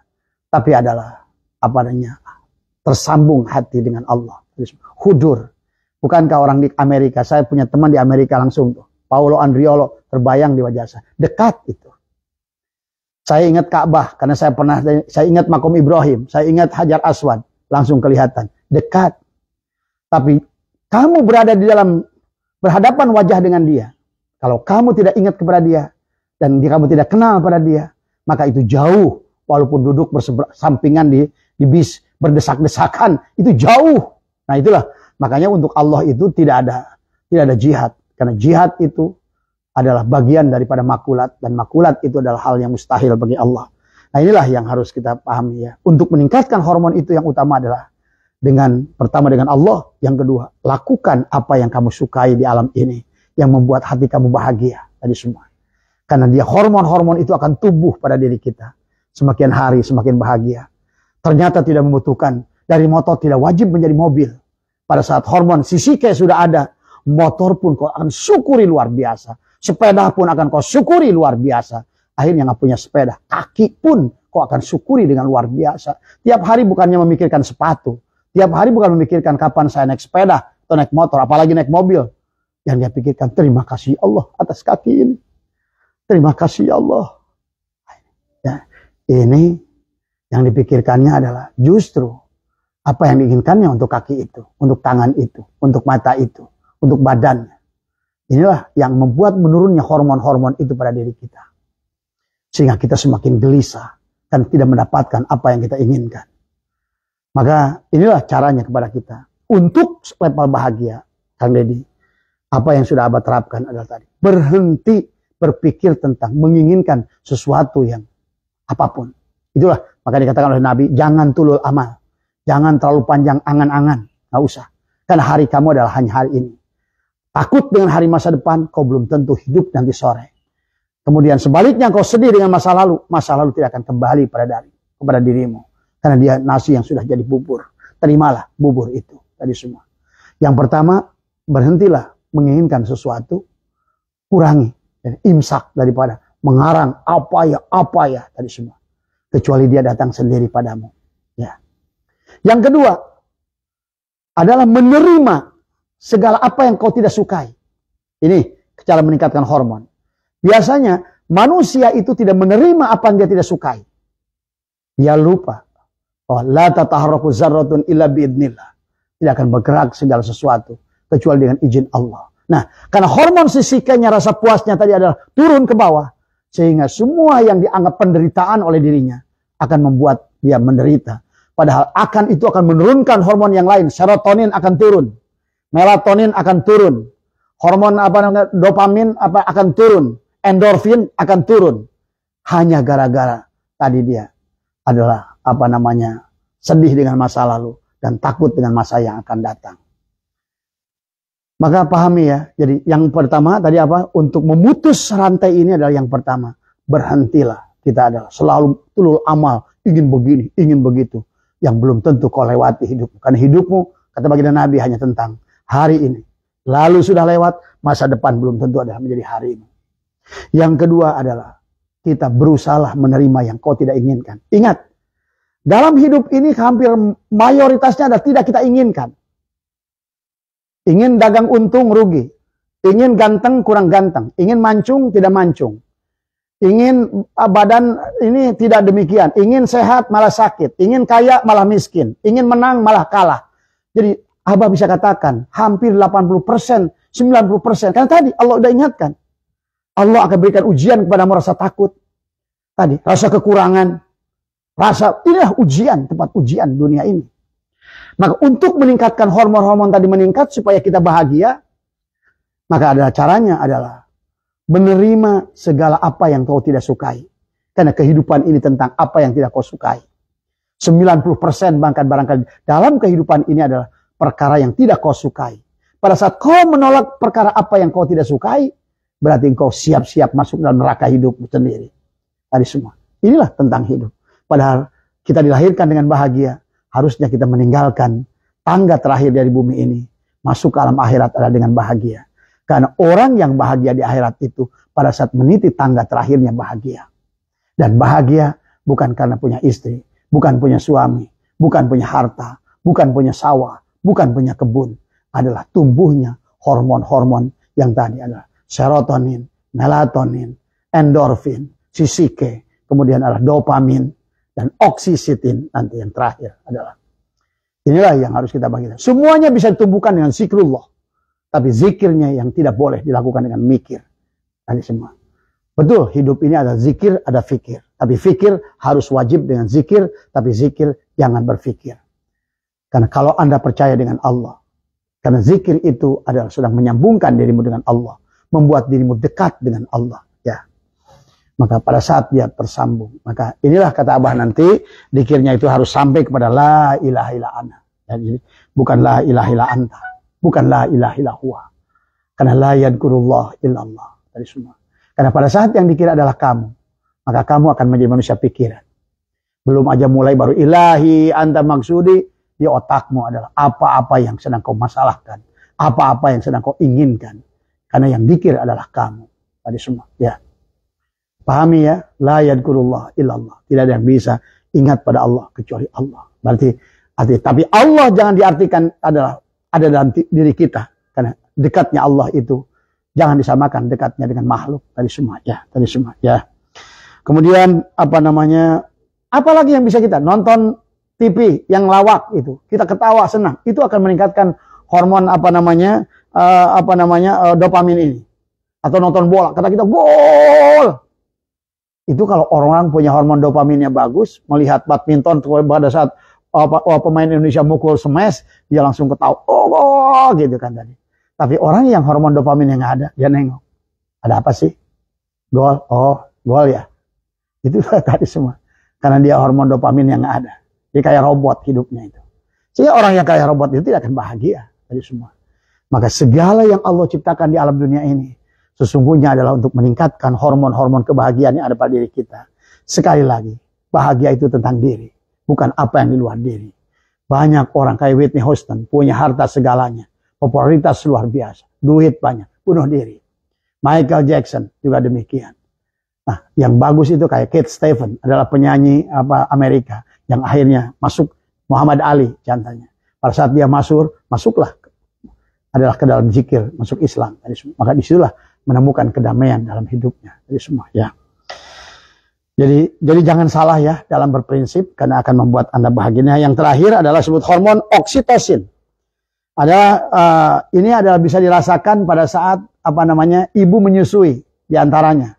tapi adalah apa adanya tersambung hati dengan Allah. Hudur. Bukankah orang di Amerika, saya punya teman di Amerika langsung tuh, Paulo Andriolo terbayang di wajah saya. Dekat itu. Saya ingat Ka'bah karena saya ingat Makom Ibrahim, saya ingat Hajar Aswad, langsung kelihatan dekat. Tapi kamu berada di dalam berhadapan wajah dengan dia. Kalau kamu tidak ingat kepada dia dan kamu tidak kenal pada dia, maka itu jauh. Walaupun duduk bersampingan di bis berdesak-desakan, itu jauh. Nah itulah makanya untuk Allah itu tidak ada jihad, karena jihad itu adalah bagian daripada makulat, dan makulat itu adalah hal yang mustahil bagi Allah. Nah inilah yang harus kita pahami ya. Untuk meningkatkan hormon itu yang utama adalah pertama dengan Allah, yang kedua lakukan apa yang kamu sukai di alam ini, yang membuat hati kamu bahagia tadi semua. Karena dia hormon-hormon itu akan tumbuh pada diri kita. Semakin hari semakin bahagia. Ternyata tidak membutuhkan, dari motor tidak wajib menjadi mobil. Pada saat hormon sisike sudah ada, motor pun kau akan syukuri luar biasa. Sepeda pun akan kau syukuri luar biasa. Akhirnya nggak punya sepeda, kaki pun kau akan syukuri dengan luar biasa. Tiap hari bukannya memikirkan sepatu. Tiap hari bukan memikirkan kapan saya naik sepeda atau naik motor, apalagi naik mobil. Yang dia pikirkan, terima kasih Allah atas kaki ini. Terima kasih Allah. Ya, ini yang dipikirkannya adalah justru apa yang diinginkannya untuk kaki itu, untuk tangan itu, untuk mata itu, untuk badannya. Inilah yang membuat menurunnya hormon-hormon itu pada diri kita. Sehingga kita semakin gelisah dan tidak mendapatkan apa yang kita inginkan. Maka inilah caranya kepada kita. Untuk level bahagia, Kang Deddy, apa yang sudah Abah terapkan adalah tadi. Berhenti berpikir tentang menginginkan sesuatu yang apapun. Itulah maka dikatakan oleh Nabi, jangan tulul amal. Jangan terlalu panjang angan-angan. Nggak usah. Karena hari kamu adalah hanya hari ini. Takut dengan hari masa depan, kau belum tentu hidup nanti sore. Kemudian sebaliknya kau sedih dengan masa lalu tidak akan kembali kepada dirimu. Karena dia nasi yang sudah jadi bubur. Terimalah bubur itu tadi semua. Yang pertama, berhentilah menginginkan sesuatu, kurangi dan imsak daripada mengarang apa ya tadi semua. Kecuali dia datang sendiri padamu. Ya. Yang kedua adalah menerima segala apa yang kau tidak sukai. Ini cara meningkatkan hormon. Biasanya manusia itu tidak menerima apa yang dia tidak sukai. Dia lupa. Oh, la tataharraku zarratun illa biidnillah. Tidak akan bergerak segala sesuatu kecuali dengan izin Allah. Nah, karena hormon sisikanya, rasa puasnya tadi adalah turun ke bawah, sehingga semua yang dianggap penderitaan oleh dirinya akan membuat dia menderita. Padahal itu akan menurunkan hormon yang lain. Serotonin akan turun. Melatonin akan turun. Hormon dopamin akan turun. Endorfin akan turun. Hanya gara-gara tadi dia adalah sedih dengan masa lalu dan takut dengan masa yang akan datang. Maka pahami ya. Jadi yang pertama tadi untuk memutus rantai ini adalah yang pertama. Berhentilah. Kita adalah selalu tulul amal. Ingin begini, ingin begitu. Yang belum tentu kau lewati hidupmu. Karena hidupmu, kata baginda Nabi, hanya tentang hari ini. Lalu sudah lewat, masa depan belum tentu adalah menjadi hari ini. Yang kedua adalah kita berusaha menerima yang kau tidak inginkan. Ingat, dalam hidup ini hampir mayoritasnya adalah tidak kita inginkan. Ingin dagang untung rugi. Ingin ganteng kurang ganteng. Ingin mancung tidak mancung. Ingin badan ini tidak demikian. Ingin sehat malah sakit. Ingin kaya malah miskin. Ingin menang malah kalah. Jadi Abah bisa katakan hampir 80%, 90%. Karena tadi Allah udah ingatkan. Allah akan berikan ujian kepadamu rasa takut. Tadi rasa kekurangan. Inilah ujian, tempat ujian dunia ini. Maka untuk meningkatkan hormon-hormon tadi meningkat supaya kita bahagia, maka adalah caranya adalah menerima segala apa yang kau tidak sukai. Karena kehidupan ini tentang apa yang tidak kau sukai. 90% bahkan barangkali dalam kehidupan ini adalah perkara yang tidak kau sukai. Pada saat kau menolak perkara apa yang kau tidak sukai, berarti kau siap-siap masuk dalam neraka hidupmu sendiri. Tadi semua. Inilah tentang hidup. Padahal kita dilahirkan dengan bahagia. Harusnya kita meninggalkan tangga terakhir dari bumi ini. Masuk ke alam akhirat adalah dengan bahagia. Karena orang yang bahagia di akhirat itu pada saat meniti tangga terakhirnya bahagia. Dan bahagia bukan karena punya istri, bukan punya suami, bukan punya harta, bukan punya sawah, bukan punya kebun. Adalah tumbuhnya hormon-hormon yang tadi adalah serotonin, melatonin, endorfin, sisike, kemudian adalah dopamin, dan oksisitin nanti yang terakhir adalah. Inilah yang harus kita bagikan. Semuanya bisa ditumbuhkan dengan zikrullah. Tapi zikirnya yang tidak boleh dilakukan dengan mikir. Tadi semua. Betul, hidup ini ada zikir, ada fikir. Tapi fikir harus wajib dengan zikir, tapi zikir jangan berfikir. Karena kalau Anda percaya dengan Allah, karena zikir itu adalah sedang menyambungkan dirimu dengan Allah, membuat dirimu dekat dengan Allah. Ya, maka pada saat dia tersambung, maka inilah kata Abah nanti, zikirnya itu harus sampai kepada la ilaha illa ana. Jadi bukan la ilaha illa anta, bukan la ilaha illa huwa. Karena la yadkurullah illallah. Tadi semua. Karena pada saat yang dikira adalah kamu, maka kamu akan menjadi manusia pikiran. Belum aja mulai baru ilahi anta maksudi, di otakmu adalah apa-apa yang sedang kau masalahkan, apa-apa yang sedang kau inginkan. Karena yang dikir adalah kamu. Tadi semua. Ya. Pahami ya, la yadkurullah illallah. Tidak ada yang bisa ingat pada Allah kecuali Allah. Berarti tapi Allah jangan diartikan adalah ada dalam diri kita. Karena dekatnya Allah itu jangan disamakan dekatnya dengan makhluk. Tadi semua ya, tadi semua ya. Kemudian apalagi yang bisa kita nonton TV yang lawak itu, kita ketawa senang, itu akan meningkatkan hormon dopamin ini. Atau nonton bola, kata kita gol. Itu kalau orang punya hormon dopaminnya bagus, melihat badminton pada saat pemain Indonesia mukul smash, dia langsung ketawa, oh gitu kan tadi. Tapi orang yang hormon dopamin yang ada, dia nengok, ada apa sih? Gol, oh gol ya. Itu tadi semua. Karena dia hormon dopamin yang ada. Dia kayak robot hidupnya itu. Sehingga orang yang kayak robot itu tidak akan bahagia. Tadi semua. Maka segala yang Allah ciptakan di alam dunia ini, sesungguhnya adalah untuk meningkatkan hormon-hormon kebahagiaan yang ada pada diri kita. Sekali lagi, bahagia itu tentang diri. Bukan apa yang di luar diri. Banyak orang kayak Whitney Houston, punya harta segalanya. Popularitas luar biasa. Duit banyak, bunuh diri. Michael Jackson juga demikian. Nah, yang bagus itu kayak Kate Stevens, adalah penyanyi Amerika. Yang akhirnya masuk Muhammad Ali contohnya. Pada saat dia masuklah adalah ke dalam zikir, masuk Islam. Maka disitulah menemukan kedamaian dalam hidupnya. Jadi semua ya. Jadi jangan salah ya dalam berprinsip karena akan membuat Anda bahagia. Yang terakhir adalah sebut hormon oksitosin. Ini adalah bisa dirasakan pada saat ibu menyusui diantaranya.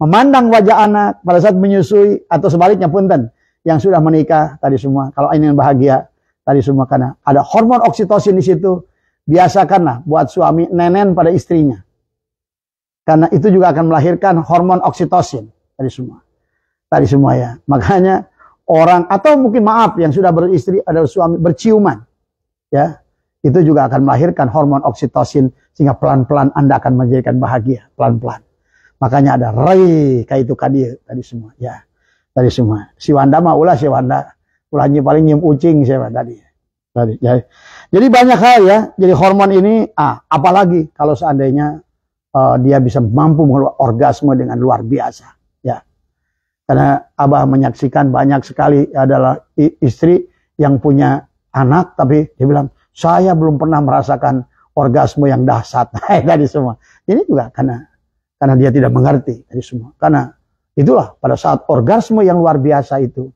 Memandang wajah anak pada saat menyusui atau sebaliknya punten yang sudah menikah tadi semua. Kalau ingin bahagia tadi semua karena ada hormon oksitosin di situ. Biasakanlah buat suami nenen pada istrinya. Karena itu juga akan melahirkan hormon oksitosin tadi semua. Tadi semua ya. Makanya orang atau mungkin maaf yang sudah beristri adalah suami berciuman. Ya. Itu juga akan melahirkan hormon oksitosin sehingga pelan-pelan Anda akan menjadikan bahagia, pelan-pelan. Makanya ada rai kayak itu kadir tadi semua ya. Tadi semua. Si Wanda mah ulah si Wanda. Ulahnya paling nyium ucing siapa tadi. Ya. Jadi banyak hal ya. Jadi hormon ini apalagi kalau seandainya dia bisa mampu mengeluarkan orgasme dengan luar biasa. Ya. Karena Abah menyaksikan banyak sekali adalah istri yang punya anak tapi dia bilang saya belum pernah merasakan orgasme yang dahsyat. Tadi semua. Ini juga karena dia tidak mengerti tadi semua. Karena itulah pada saat orgasme yang luar biasa itu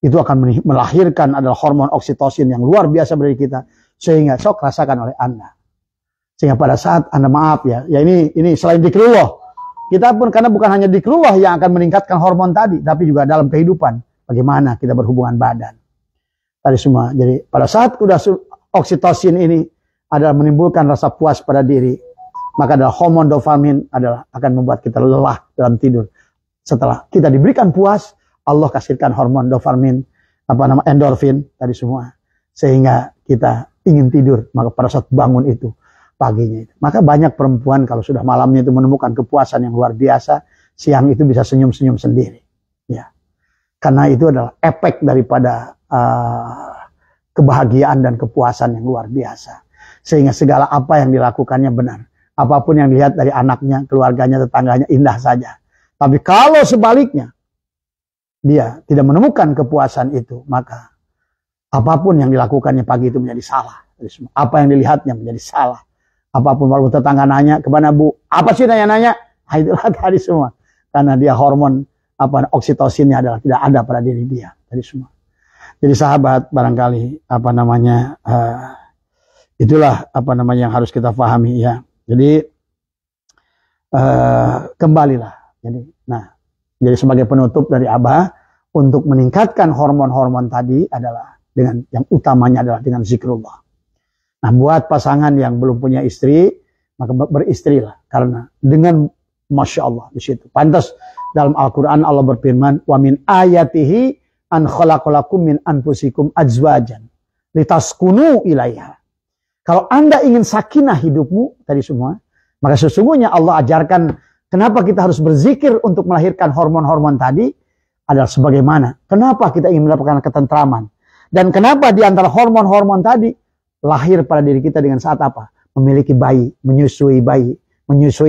akan melahirkan adalah hormon oksitosin yang luar biasa dari kita sehingga sok rasakan oleh Anda. Sehingga pada saat Anda maaf ya ini selain zikrullah. Kita pun karena bukan hanya zikrullah yang akan meningkatkan hormon tadi, tapi juga dalam kehidupan bagaimana kita berhubungan badan. Tadi semua. Jadi pada saat sudah oksitosin ini adalah menimbulkan rasa puas pada diri, maka adalah hormon dopamin adalah akan membuat kita lelah dalam tidur. Setelah kita diberikan puas, Allah kasihkan hormon dopamin, endorfin tadi semua, sehingga kita ingin tidur. Maka pada saat bangun itu paginya itu, maka banyak perempuan kalau sudah malamnya itu menemukan kepuasan yang luar biasa siang itu bisa senyum-senyum sendiri. Ya. Karena itu adalah efek daripada kebahagiaan dan kepuasan yang luar biasa. Sehingga segala apa yang dilakukannya benar. Apapun yang dilihat dari anaknya, keluarganya, tetangganya indah saja. Tapi kalau sebaliknya, dia tidak menemukan kepuasan itu, maka apapun yang dilakukannya pagi itu menjadi salah. Apa yang dilihatnya menjadi salah. Apapun, walaupun tetangga nanya, kemana Bu? Apa sih nanya-nanya? Nah, itulah tadi semua. Karena dia hormon oksitosinnya adalah tidak ada pada diri dia. Tadi semua. Jadi sahabat, barangkali itulah yang harus kita pahami ya. Jadi kembalilah. Jadi sebagai penutup dari Abah, untuk meningkatkan hormon-hormon tadi adalah dengan yang utamanya adalah dengan zikrullah. Nah, buat pasangan yang belum punya istri, maka beristrilah. Karena dengan Masya Allah di situ. Pantas dalam Al-Quran Allah berfirman, wa min ayatihi an khalaqalakum min anfusikum azwajan litaskunu ilaiha. Kalau Anda ingin sakinah hidupmu tadi semua, maka sesungguhnya Allah ajarkan kenapa kita harus berzikir untuk melahirkan hormon-hormon tadi adalah sebagaimana. Kenapa kita ingin mendapatkan ketentraman? Dan kenapa di antara hormon-hormon tadi lahir pada diri kita dengan saat apa? Memiliki bayi, menyusui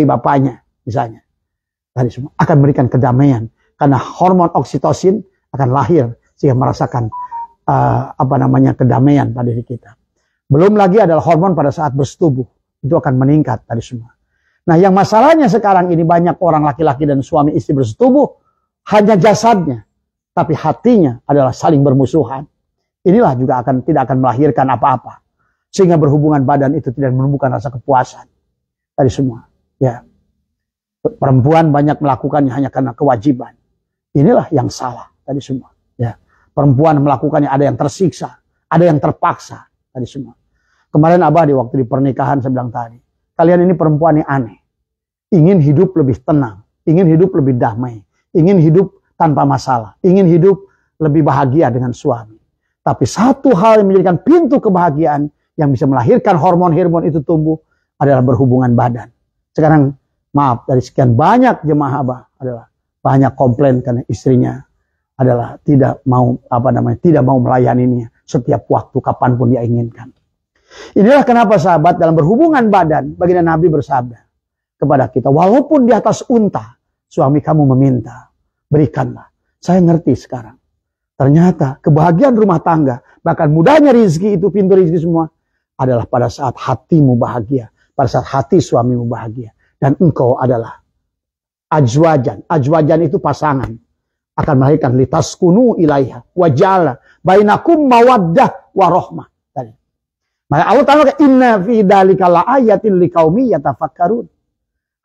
bapaknya misalnya. Tadi semua akan memberikan kedamaian karena hormon oksitosin akan lahir sehingga merasakan kedamaian pada diri kita. Belum lagi adalah hormon pada saat bersetubuh, itu akan meningkat tadi semua. Nah, yang masalahnya sekarang ini banyak orang laki-laki dan suami istri bersetubuh hanya jasadnya, tapi hatinya adalah saling bermusuhan. Inilah juga tidak akan melahirkan apa-apa. Sehingga berhubungan badan itu tidak menumbuhkan rasa kepuasan. Tadi semua. Ya. Perempuan banyak melakukannya hanya karena kewajiban. Inilah yang salah tadi semua. Ya. Perempuan melakukannya ada yang tersiksa, ada yang terpaksa tadi semua. Kemarin Abah di waktu di pernikahan saya bilang tadi, kalian ini perempuan yang aneh. Ingin hidup lebih tenang, ingin hidup lebih damai, ingin hidup tanpa masalah, ingin hidup lebih bahagia dengan suami. Tapi satu hal yang menjadikan pintu kebahagiaan yang bisa melahirkan hormon-hormon itu tumbuh adalah berhubungan badan. Sekarang maaf, dari sekian banyak jemaah Abah adalah banyak komplain karena istrinya adalah tidak mau melayaninya setiap waktu kapanpun dia inginkan. Inilah kenapa sahabat dalam berhubungan badan baginda Nabi bersabda kepada kita, walaupun di atas unta suami kamu meminta, berikanlah. Saya ngerti sekarang. Ternyata kebahagiaan rumah tangga, bahkan mudahnya rizki itu, pintu rizki semua adalah pada saat hatimu bahagia, pada saat hati suamimu bahagia, dan engkau adalah ajwajan. Ajwajan itu pasangan, akan melahirkan litaskunu ilaiha wajala bainakum mawaddah warohmah. Maka Allah Ta'ala inna fi dzalika laayatin liqaumi yatafakkarun.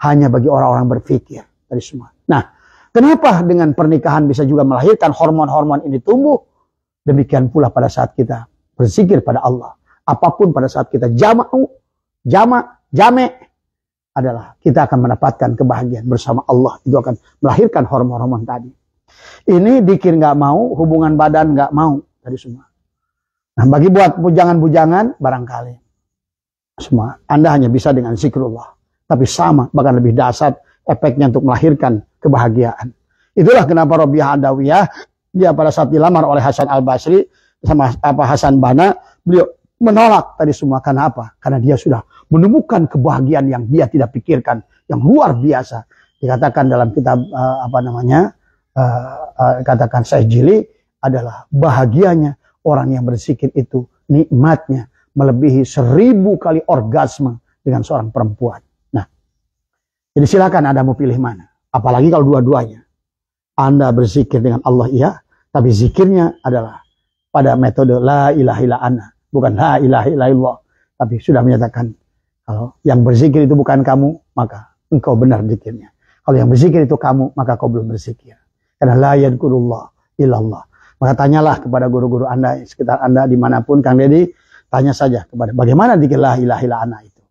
Hanya bagi orang-orang berpikir dari semua. Nah, kenapa dengan pernikahan bisa juga melahirkan hormon-hormon ini tumbuh? Demikian pula pada saat kita berzikir pada Allah. Apapun pada saat kita jame adalah kita akan mendapatkan kebahagiaan bersama Allah. Itu akan melahirkan hormon-hormon tadi. Ini dikir nggak mau, hubungan badan nggak mau tadi semua. Nah, bagi buat bujangan-bujangan barangkali semua Anda hanya bisa dengan zikrullah, tapi sama bahkan lebih dahsyat efeknya untuk melahirkan kebahagiaan. Itulah kenapa Robiah Adawiyah dia pada saat dilamar oleh Hasan Al-Basri sama Hasan Banna, beliau menolak tadi semua. Karena apa? Karena dia sudah menemukan kebahagiaan yang dia tidak pikirkan, yang luar biasa. Dikatakan dalam kitab katakan Syekh Jili adalah bahagianya orang yang berzikir itu, nikmatnya melebihi 1000 kali orgasme dengan seorang perempuan. Nah, jadi silakan Anda mau pilih mana. Apalagi kalau dua-duanya. Anda berzikir dengan Allah iya, tapi zikirnya adalah pada metode la ilaha illa ana, bukan la ilaha illallah. Tapi sudah menyatakan kalau yang berzikir itu bukan kamu, maka engkau benar zikirnya. Kalau yang berzikir itu kamu, maka kau belum berzikir. Karena la yadkurullah illallah. Maka tanyalah kepada guru-guru Anda, sekitar Anda, dimanapun, Kang Deddy, tanya saja kepada bagaimana dikir la ilaha illa ana itu.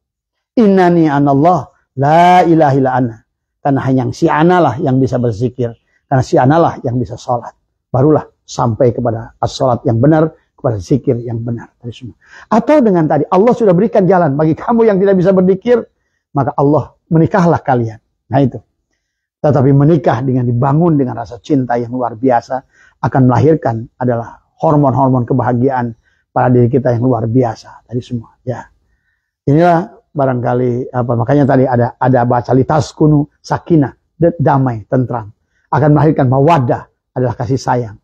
Innani anallah, la ilaha illa ana. Karena hanya si ana lah yang bisa berzikir. Karena si ana lah yang bisa sholat. Barulah sampai kepada as-sholat yang benar, kepada zikir yang benar. Atau dengan tadi, Allah sudah berikan jalan bagi kamu yang tidak bisa berzikir, maka Allah menikahlah kalian. Nah itu. Tetapi menikah dengan dibangun dengan rasa cinta yang luar biasa akan melahirkan adalah hormon-hormon kebahagiaan pada diri kita yang luar biasa tadi semua. Ya, inilah barangkali makanya tadi ada bahasa litaskunu sakinah, damai, tentram, akan melahirkan mawaddah, adalah kasih sayang.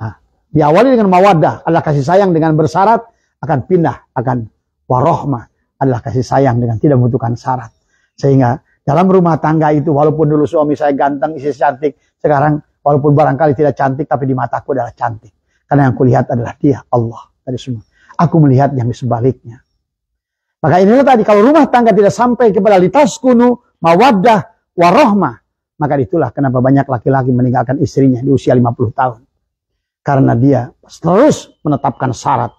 Nah, diawali dengan mawaddah adalah kasih sayang dengan bersyarat, akan pindah akan warohmah, adalah kasih sayang dengan tidak membutuhkan syarat. Sehingga dalam rumah tangga itu, walaupun dulu suami saya ganteng, istri cantik, sekarang walaupun barangkali tidak cantik, tapi di mataku adalah cantik. Karena yang kulihat adalah dia, Allah. Tadi semua. Aku melihat yang di sebaliknya. Maka inilah tadi, kalau rumah tangga tidak sampai kepada litaskunu, mawaddah, warohmah, maka itulah kenapa banyak laki-laki meninggalkan istrinya di usia 50 tahun. Karena dia terus menetapkan syarat.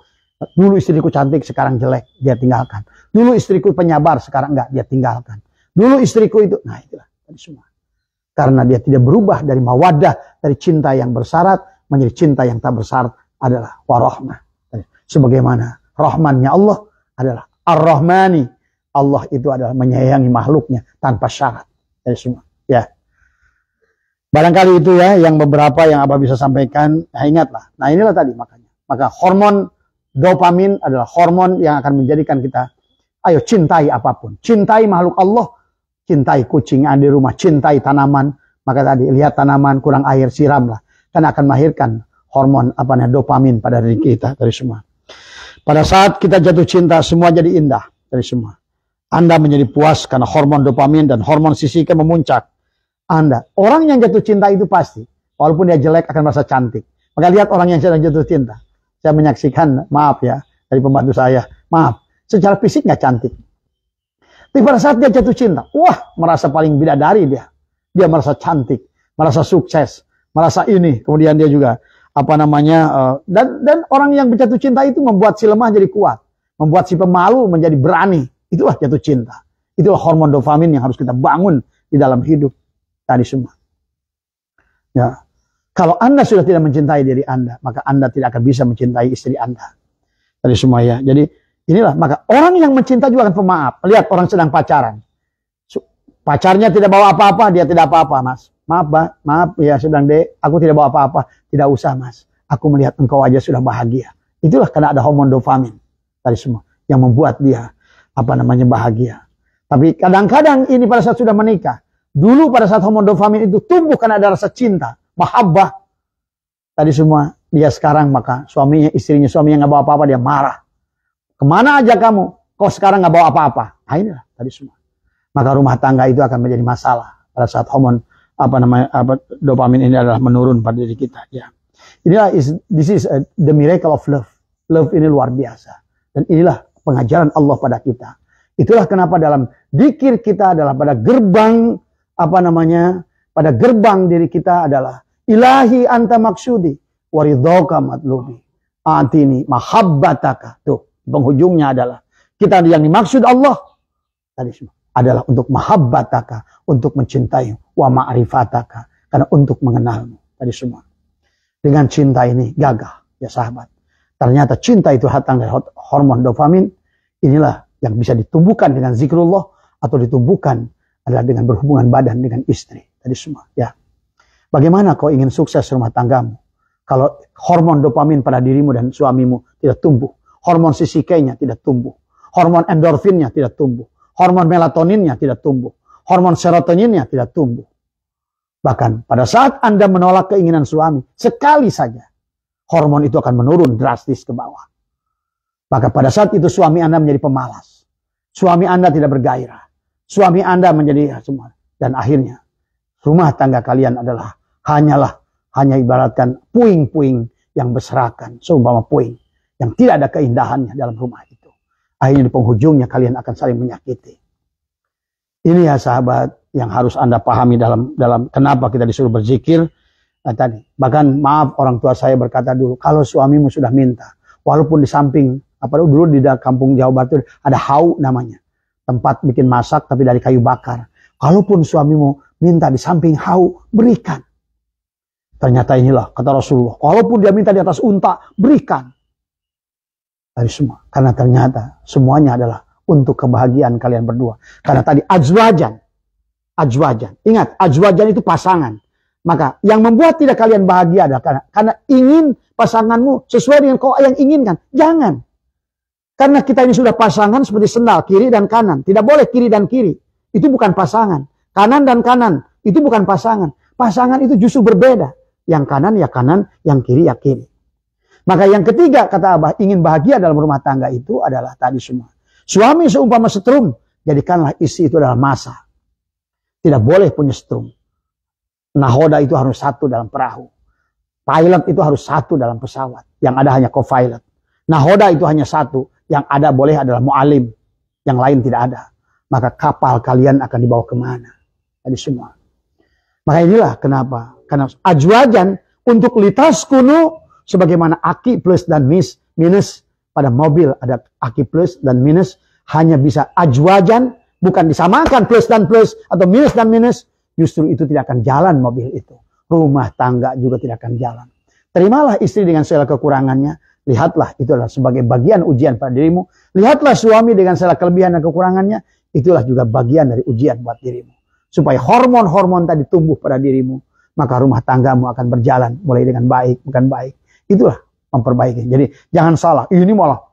Dulu istriku cantik, sekarang jelek, dia tinggalkan. Dulu istriku penyabar, sekarang enggak, dia tinggalkan. Dulu istriku itu, nah itulah tadi semua. Karena dia tidak berubah dari mawaddah, dari cinta yang bersyarat, menjadi cinta yang tak bersyarat adalah warohmah. Sebagaimana rahmannya Allah adalah ar-Rahmani. Allah itu adalah menyayangi makhluknya tanpa syarat. Tadi semua. Ya. Barangkali itu ya yang beberapa yang Abah bisa sampaikan. Nah, ingatlah. Nah inilah tadi makanya. Maka hormon dopamin adalah hormon yang akan menjadikan kita, ayo cintai apapun. Cintai makhluk Allah. Cintai kucing yang ada di rumah, cintai tanaman. Maka tadi lihat tanaman kurang air, siramlah. Karena akan melahirkan hormon dopamin pada diri kita dari semua. Pada saat kita jatuh cinta, semua jadi indah dari semua. Anda menjadi puas karena hormon dopamin dan hormon sisika memuncak. Anda, orang yang jatuh cinta itu pasti, walaupun dia jelek akan merasa cantik. Maka lihat orang yang sedang jatuh cinta. Saya menyaksikan, maaf ya, dari pembantu saya, maaf, secara fisik nggak cantik. Tapi pada saat dia jatuh cinta, wah, merasa paling bidadari dia. Dia merasa cantik, merasa sukses, merasa ini. Kemudian dia juga dan orang yang jatuh cinta itu membuat si lemah jadi kuat, membuat si pemalu menjadi berani. Itulah jatuh cinta. Itulah hormon dopamin yang harus kita bangun di dalam hidup tadi semua. Ya, kalau Anda sudah tidak mencintai diri Anda, maka Anda tidak akan bisa mencintai istri Anda. Tadi semua ya. Jadi inilah, maka orang yang mencinta juga akan pemaaf. Lihat orang sedang pacaran. Pacarnya tidak bawa apa-apa, dia tidak apa-apa, Mas. Maaf ya sedang dek, aku tidak bawa apa-apa. Tidak usah, Mas. Aku melihat engkau aja sudah bahagia. Itulah karena ada hormon dopamin tadi semua yang membuat dia bahagia. Tapi kadang-kadang ini pada saat sudah menikah, dulu pada saat hormon dopamin itu tumbuh karena ada rasa cinta, mahabbah. Tadi semua dia sekarang maka istrinya nggak bawa apa-apa, dia marah. Kemana aja kamu? Kau sekarang nggak bawa apa-apa. Nah inilah tadi semua. Maka rumah tangga itu akan menjadi masalah pada saat hormon dopamin ini adalah menurun pada diri kita. Ya. Inilah this is the miracle of love. Love ini luar biasa. Dan inilah pengajaran Allah pada kita. Itulah kenapa dalam dzikir kita adalah pada gerbang pada gerbang diri kita adalah ilahi anta maksudi waridhoka matlubi atini mahabbataka. Tuh penghujungnya adalah kita yang dimaksud Allah tadi semua adalah untuk mahabbataka, untuk mencintai, wa ma'rifataka, karena untuk mengenalmu. Tadi semua. Dengan cinta ini gagah, ya sahabat. Ternyata cinta itu datang dari hormon dopamin. Inilah yang bisa ditumbuhkan dengan zikrullah, atau ditumbuhkan adalah dengan berhubungan badan dengan istri. Tadi semua. Ya. Bagaimana kau ingin sukses rumah tanggamu? Kalau hormon dopamin pada dirimu dan suamimu tidak tumbuh. Hormon sisikainya tidak tumbuh. Hormon endorfinnya tidak tumbuh. Hormon melatoninnya tidak tumbuh. Hormon serotoninnya tidak tumbuh. Bahkan pada saat Anda menolak keinginan suami, sekali saja, hormon itu akan menurun drastis ke bawah. Maka pada saat itu suami Anda menjadi pemalas. Suami Anda tidak bergairah. Suami Anda menjadi semua. Dan akhirnya, rumah tangga kalian adalah hanya ibaratkan puing-puing yang berserakan. Seumpama puing yang tidak ada keindahannya dalam rumah itu. Akhirnya di penghujungnya kalian akan saling menyakiti. Ini ya sahabat yang harus Anda pahami dalam kenapa kita disuruh berzikir tadi. Bahkan maaf orang tua saya berkata dulu, kalau suamimu sudah minta, walaupun di samping dulu di kampung Jawa Barat ada hau namanya, tempat bikin masak tapi dari kayu bakar. Kalaupun suamimu minta di samping hau, berikan. Ternyata inilah kata Rasulullah, walaupun dia minta di atas unta, berikan. Dari semua. Karena ternyata semuanya adalah untuk kebahagiaan kalian berdua. Karena tadi azwajan. Azwajan. Ingat, azwajan itu pasangan. Maka yang membuat tidak kalian bahagia adalah karena ingin pasanganmu sesuai dengan kau yang inginkan. Jangan. Karena kita ini sudah pasangan seperti sendal, kiri dan kanan. Tidak boleh kiri dan kiri. Itu bukan pasangan. Kanan dan kanan. Itu bukan pasangan. Pasangan itu justru berbeda. Yang kanan ya kanan, yang kiri ya kiri. Maka yang ketiga, kata Abah, ingin bahagia dalam rumah tangga itu adalah tadi semua. Suami seumpama setrum, jadikanlah istri itu adalah masa. Tidak boleh punya setrum. Nahoda itu harus satu dalam perahu. Pilot itu harus satu dalam pesawat. Yang ada hanya co-pilot. Nahoda itu hanya satu. Yang ada boleh adalah mu'alim. Yang lain tidak ada. Maka kapal kalian akan dibawa kemana? Tadi semua. Maka inilah kenapa. Karena azwajan untuk litas kuno. Sebagaimana aki plus dan minus. Pada mobil ada aki plus dan minus. Hanya bisa azwajan. Bukan disamakan plus dan plus. Atau minus dan minus. Justru itu tidak akan jalan mobil itu. Rumah tangga juga tidak akan jalan. Terimalah istri dengan segala kekurangannya. Lihatlah itu adalah sebagai bagian ujian pada dirimu. Lihatlah suami dengan segala kelebihan dan kekurangannya. Itulah juga bagian dari ujian buat dirimu. Supaya hormon-hormon tadi tumbuh pada dirimu. Maka rumah tanggamu akan berjalan. Mulai dengan baik, bukan baik. Itulah memperbaiki. Jadi jangan salah. Ini malah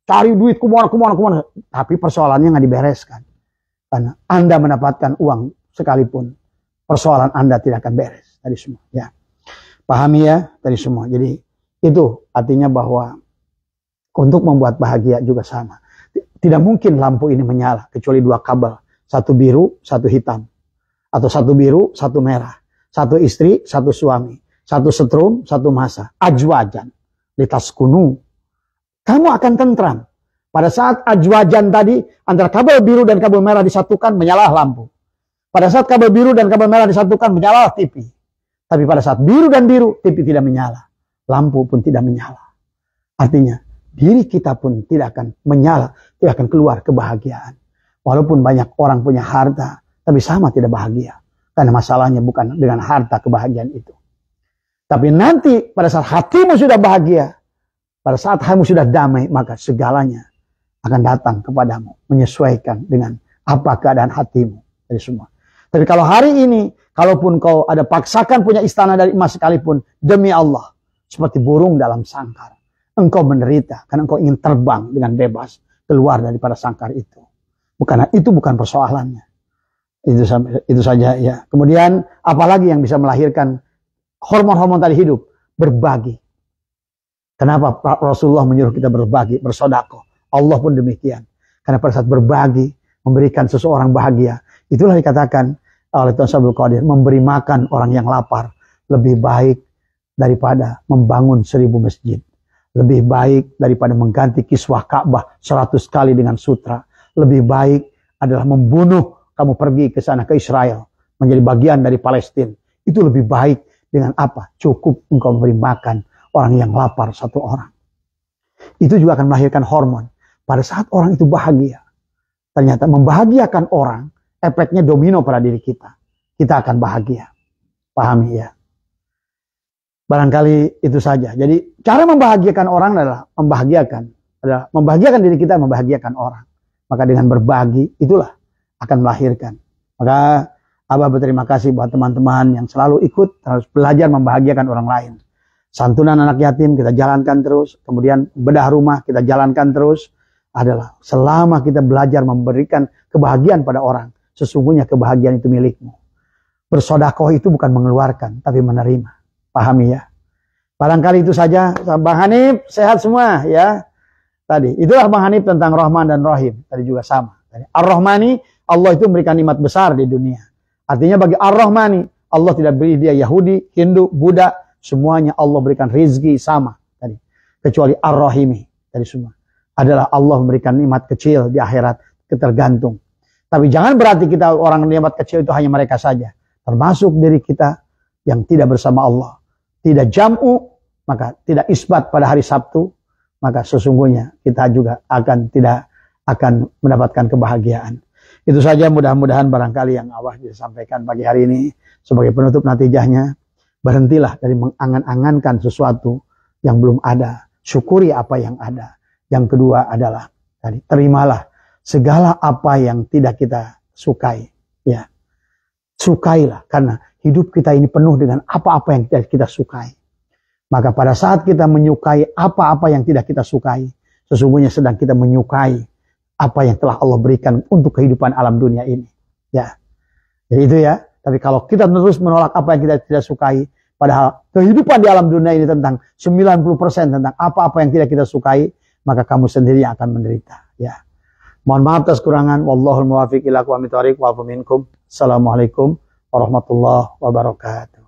cari duit kemana. Tapi persoalannya nggak dibereskan. Karena Anda mendapatkan uang sekalipun. Persoalan Anda tidak akan beres. Tadi semua. Ya. Pahami ya tadi semua. Jadi itu artinya bahwa untuk membuat bahagia juga sama. Tidak mungkin lampu ini menyala kecuali dua kabel. Satu biru, satu hitam. Atau satu biru, satu merah. Satu istri, satu suami. Satu setrum, satu masa. Azwajan. Litas kunu. Kamu akan tentram. Pada saat azwajan tadi, antara kabel biru dan kabel merah disatukan, menyala lampu. Pada saat kabel biru dan kabel merah disatukan, menyala TV. Tapi pada saat biru dan biru, TV tidak menyala. Lampu pun tidak menyala. Artinya, diri kita pun tidak akan menyala, tidak akan keluar kebahagiaan. Walaupun banyak orang punya harta, tapi sama tidak bahagia. Karena masalahnya bukan dengan harta kebahagiaan itu. Tapi nanti pada saat hatimu sudah bahagia, pada saat hatimu sudah damai, maka segalanya akan datang kepadamu. Menyesuaikan dengan apa keadaan hatimu. Dari semua. Tapi kalau hari ini, kalaupun kau ada paksakan punya istana dari emas sekalipun, demi Allah, seperti burung dalam sangkar. Engkau menderita karena engkau ingin terbang dengan bebas keluar daripada sangkar itu. Itu bukan persoalannya. Itu saja ya. Kemudian apalagi yang bisa melahirkan hormon-hormon tadi hidup? Berbagi. Kenapa Rasulullah menyuruh kita berbagi, bersedekah? Allah pun demikian. Karena pada saat berbagi, memberikan seseorang bahagia, itulah dikatakan oleh Tuhan Abdul Qadir, memberi makan orang yang lapar lebih baik daripada membangun 1000 masjid. Lebih baik daripada mengganti kiswah Ka'bah 100 kali dengan sutra. Lebih baik adalah membunuh, kamu pergi ke sana ke Israel, menjadi bagian dari Palestina. Itu lebih baik dengan apa? Cukup engkau memberi makan orang yang lapar satu orang. Itu juga akan melahirkan hormon. Pada saat orang itu bahagia, ternyata membahagiakan orang, efeknya domino pada diri kita. Kita akan bahagia. Pahami ya? Barangkali itu saja. Jadi cara membahagiakan orang adalah membahagiakan diri kita, membahagiakan orang. Maka dengan berbagi itulah akan melahirkan. Maka Abah berterima kasih buat teman-teman yang selalu ikut harus belajar membahagiakan orang lain. Santunan anak yatim kita jalankan terus. Kemudian bedah rumah kita jalankan terus. Adalah selama kita belajar memberikan kebahagiaan pada orang. Sesungguhnya kebahagiaan itu milikmu. Bersedekah itu bukan mengeluarkan, tapi menerima. Pahami ya. Barangkali itu saja. Bang Hanif, sehat semua ya. Tadi, itulah Bang Hanif tentang Rahman dan Rahim. Tadi juga sama. Ar-Rahmani, Allah itu memberikan nikmat besar di dunia. Artinya bagi Ar-Rahmani, Allah tidak beri dia Yahudi, Hindu, Buddha. Semuanya Allah berikan rezeki sama. Tadi. Kecuali Ar-Rahimi. Tadi semua. Adalah Allah memberikan nikmat kecil di akhirat. Tergantung. Tapi jangan berarti kita orang nikmat kecil itu hanya mereka saja. Termasuk diri kita yang tidak bersama Allah. Tidak jam'u, maka tidak isbat pada hari Sabtu, maka sesungguhnya kita juga tidak akan mendapatkan kebahagiaan. Itu saja mudah-mudahan barangkali yang Allah bisa sampaikan pagi hari ini. Sebagai penutup natijahnya, berhentilah dari mengangan-angankan sesuatu yang belum ada. Syukuri apa yang ada. Yang kedua adalah, terimalah segala apa yang tidak kita sukai. Ya. sukailah, karena hidup kita ini penuh dengan apa-apa yang tidak kita sukai. Maka pada saat kita menyukai apa-apa yang tidak kita sukai, sesungguhnya sedang kita menyukai apa yang telah Allah berikan untuk kehidupan alam dunia ini. Ya, jadi itu ya. Tapi kalau kita terus menolak apa yang kita tidak sukai, padahal kehidupan di alam dunia ini tentang 90% tentang apa-apa yang tidak kita sukai, maka kamu sendiri yang akan menderita. Ya. Mohon maaf atas kurangan. Wallahul muwaffiq ila aqwamit thoriq wa afu minkum. Assalamualaikum warahmatullahi wabarakatuh.